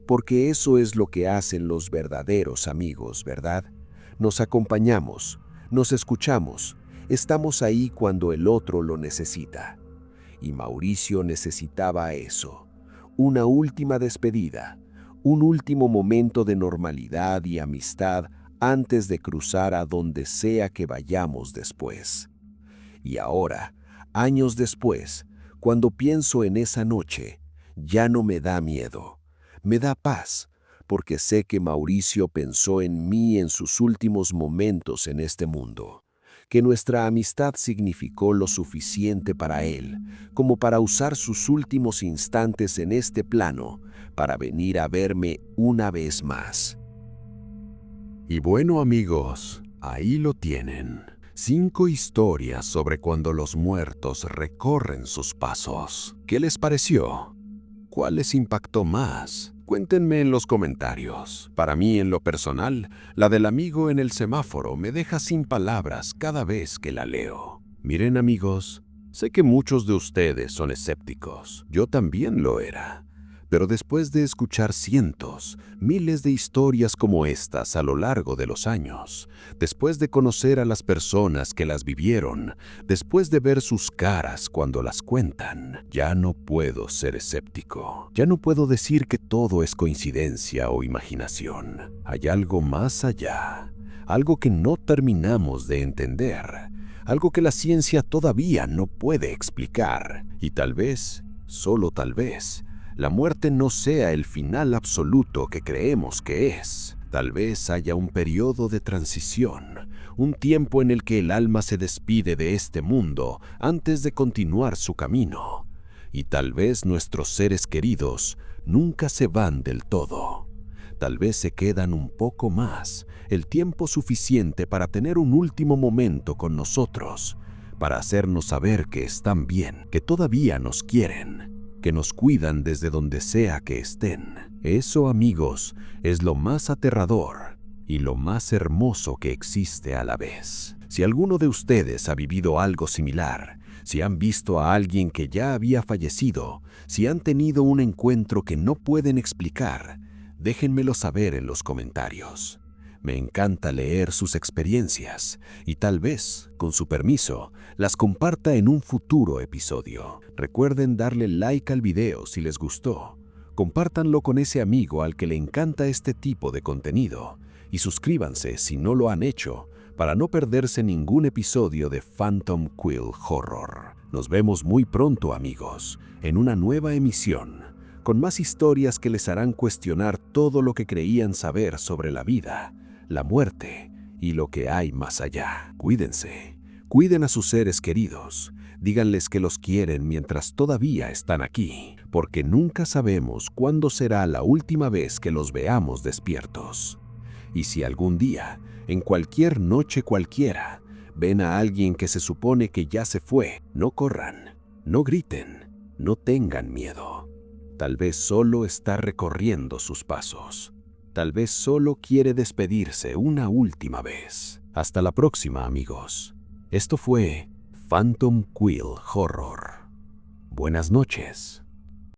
Porque eso es lo que hacen los verdaderos amigos, ¿verdad? Nos acompañamos, nos escuchamos, estamos ahí cuando el otro lo necesita. Y Mauricio necesitaba eso, una última despedida, un último momento de normalidad y amistad antes de cruzar a donde sea que vayamos después. Y ahora, años después, cuando pienso en esa noche, ya no me da miedo. Me da paz, porque sé que Mauricio pensó en mí en sus últimos momentos en este mundo, que nuestra amistad significó lo suficiente para él, como para usar sus últimos instantes en este plano para venir a verme una vez más. Y bueno, amigos, ahí lo tienen. 5 historias sobre cuando los muertos recorren sus pasos. ¿Qué les pareció? ¿Cuál les impactó más? Cuéntenme en los comentarios. Para mí, en lo personal, la del amigo en el semáforo me deja sin palabras cada vez que la leo. Miren, amigos, sé que muchos de ustedes son escépticos. Yo también lo era. Pero después de escuchar cientos, miles de historias como estas a lo largo de los años, después de conocer a las personas que las vivieron, después de ver sus caras cuando las cuentan, ya no puedo ser escéptico. Ya no puedo decir que todo es coincidencia o imaginación. Hay algo más allá, algo que no terminamos de entender, algo que la ciencia todavía no puede explicar. Y tal vez, solo tal vez, la muerte no sea el final absoluto que creemos que es. Tal vez haya un periodo de transición, un tiempo en el que el alma se despide de este mundo antes de continuar su camino. Y tal vez nuestros seres queridos nunca se van del todo. Tal vez se quedan un poco más, el tiempo suficiente para tener un último momento con nosotros, para hacernos saber que están bien, que todavía nos quieren, que nos cuidan desde donde sea que estén. Eso, amigos, es lo más aterrador y lo más hermoso que existe a la vez. Si alguno de ustedes ha vivido algo similar, si han visto a alguien que ya había fallecido, si han tenido un encuentro que no pueden explicar, déjenmelo saber en los comentarios. Me encanta leer sus experiencias y tal vez, con su permiso, las comparta en un futuro episodio. Recuerden darle like al video si les gustó. Compártanlo con ese amigo al que le encanta este tipo de contenido. Y suscríbanse si no lo han hecho para no perderse ningún episodio de Phantom Quill Horror. Nos vemos muy pronto, amigos, en una nueva emisión, con más historias que les harán cuestionar todo lo que creían saber sobre la vida, la muerte y lo que hay más allá. Cuídense, cuiden a sus seres queridos, díganles que los quieren mientras todavía están aquí, porque nunca sabemos cuándo será la última vez que los veamos despiertos. Y si algún día, en cualquier noche cualquiera, ven a alguien que se supone que ya se fue, no corran, no griten, no tengan miedo. Tal vez solo está recorriendo sus pasos. Tal vez solo quiere despedirse una última vez. Hasta la próxima, amigos. Esto fue Phantom Quill Horror. Buenas noches.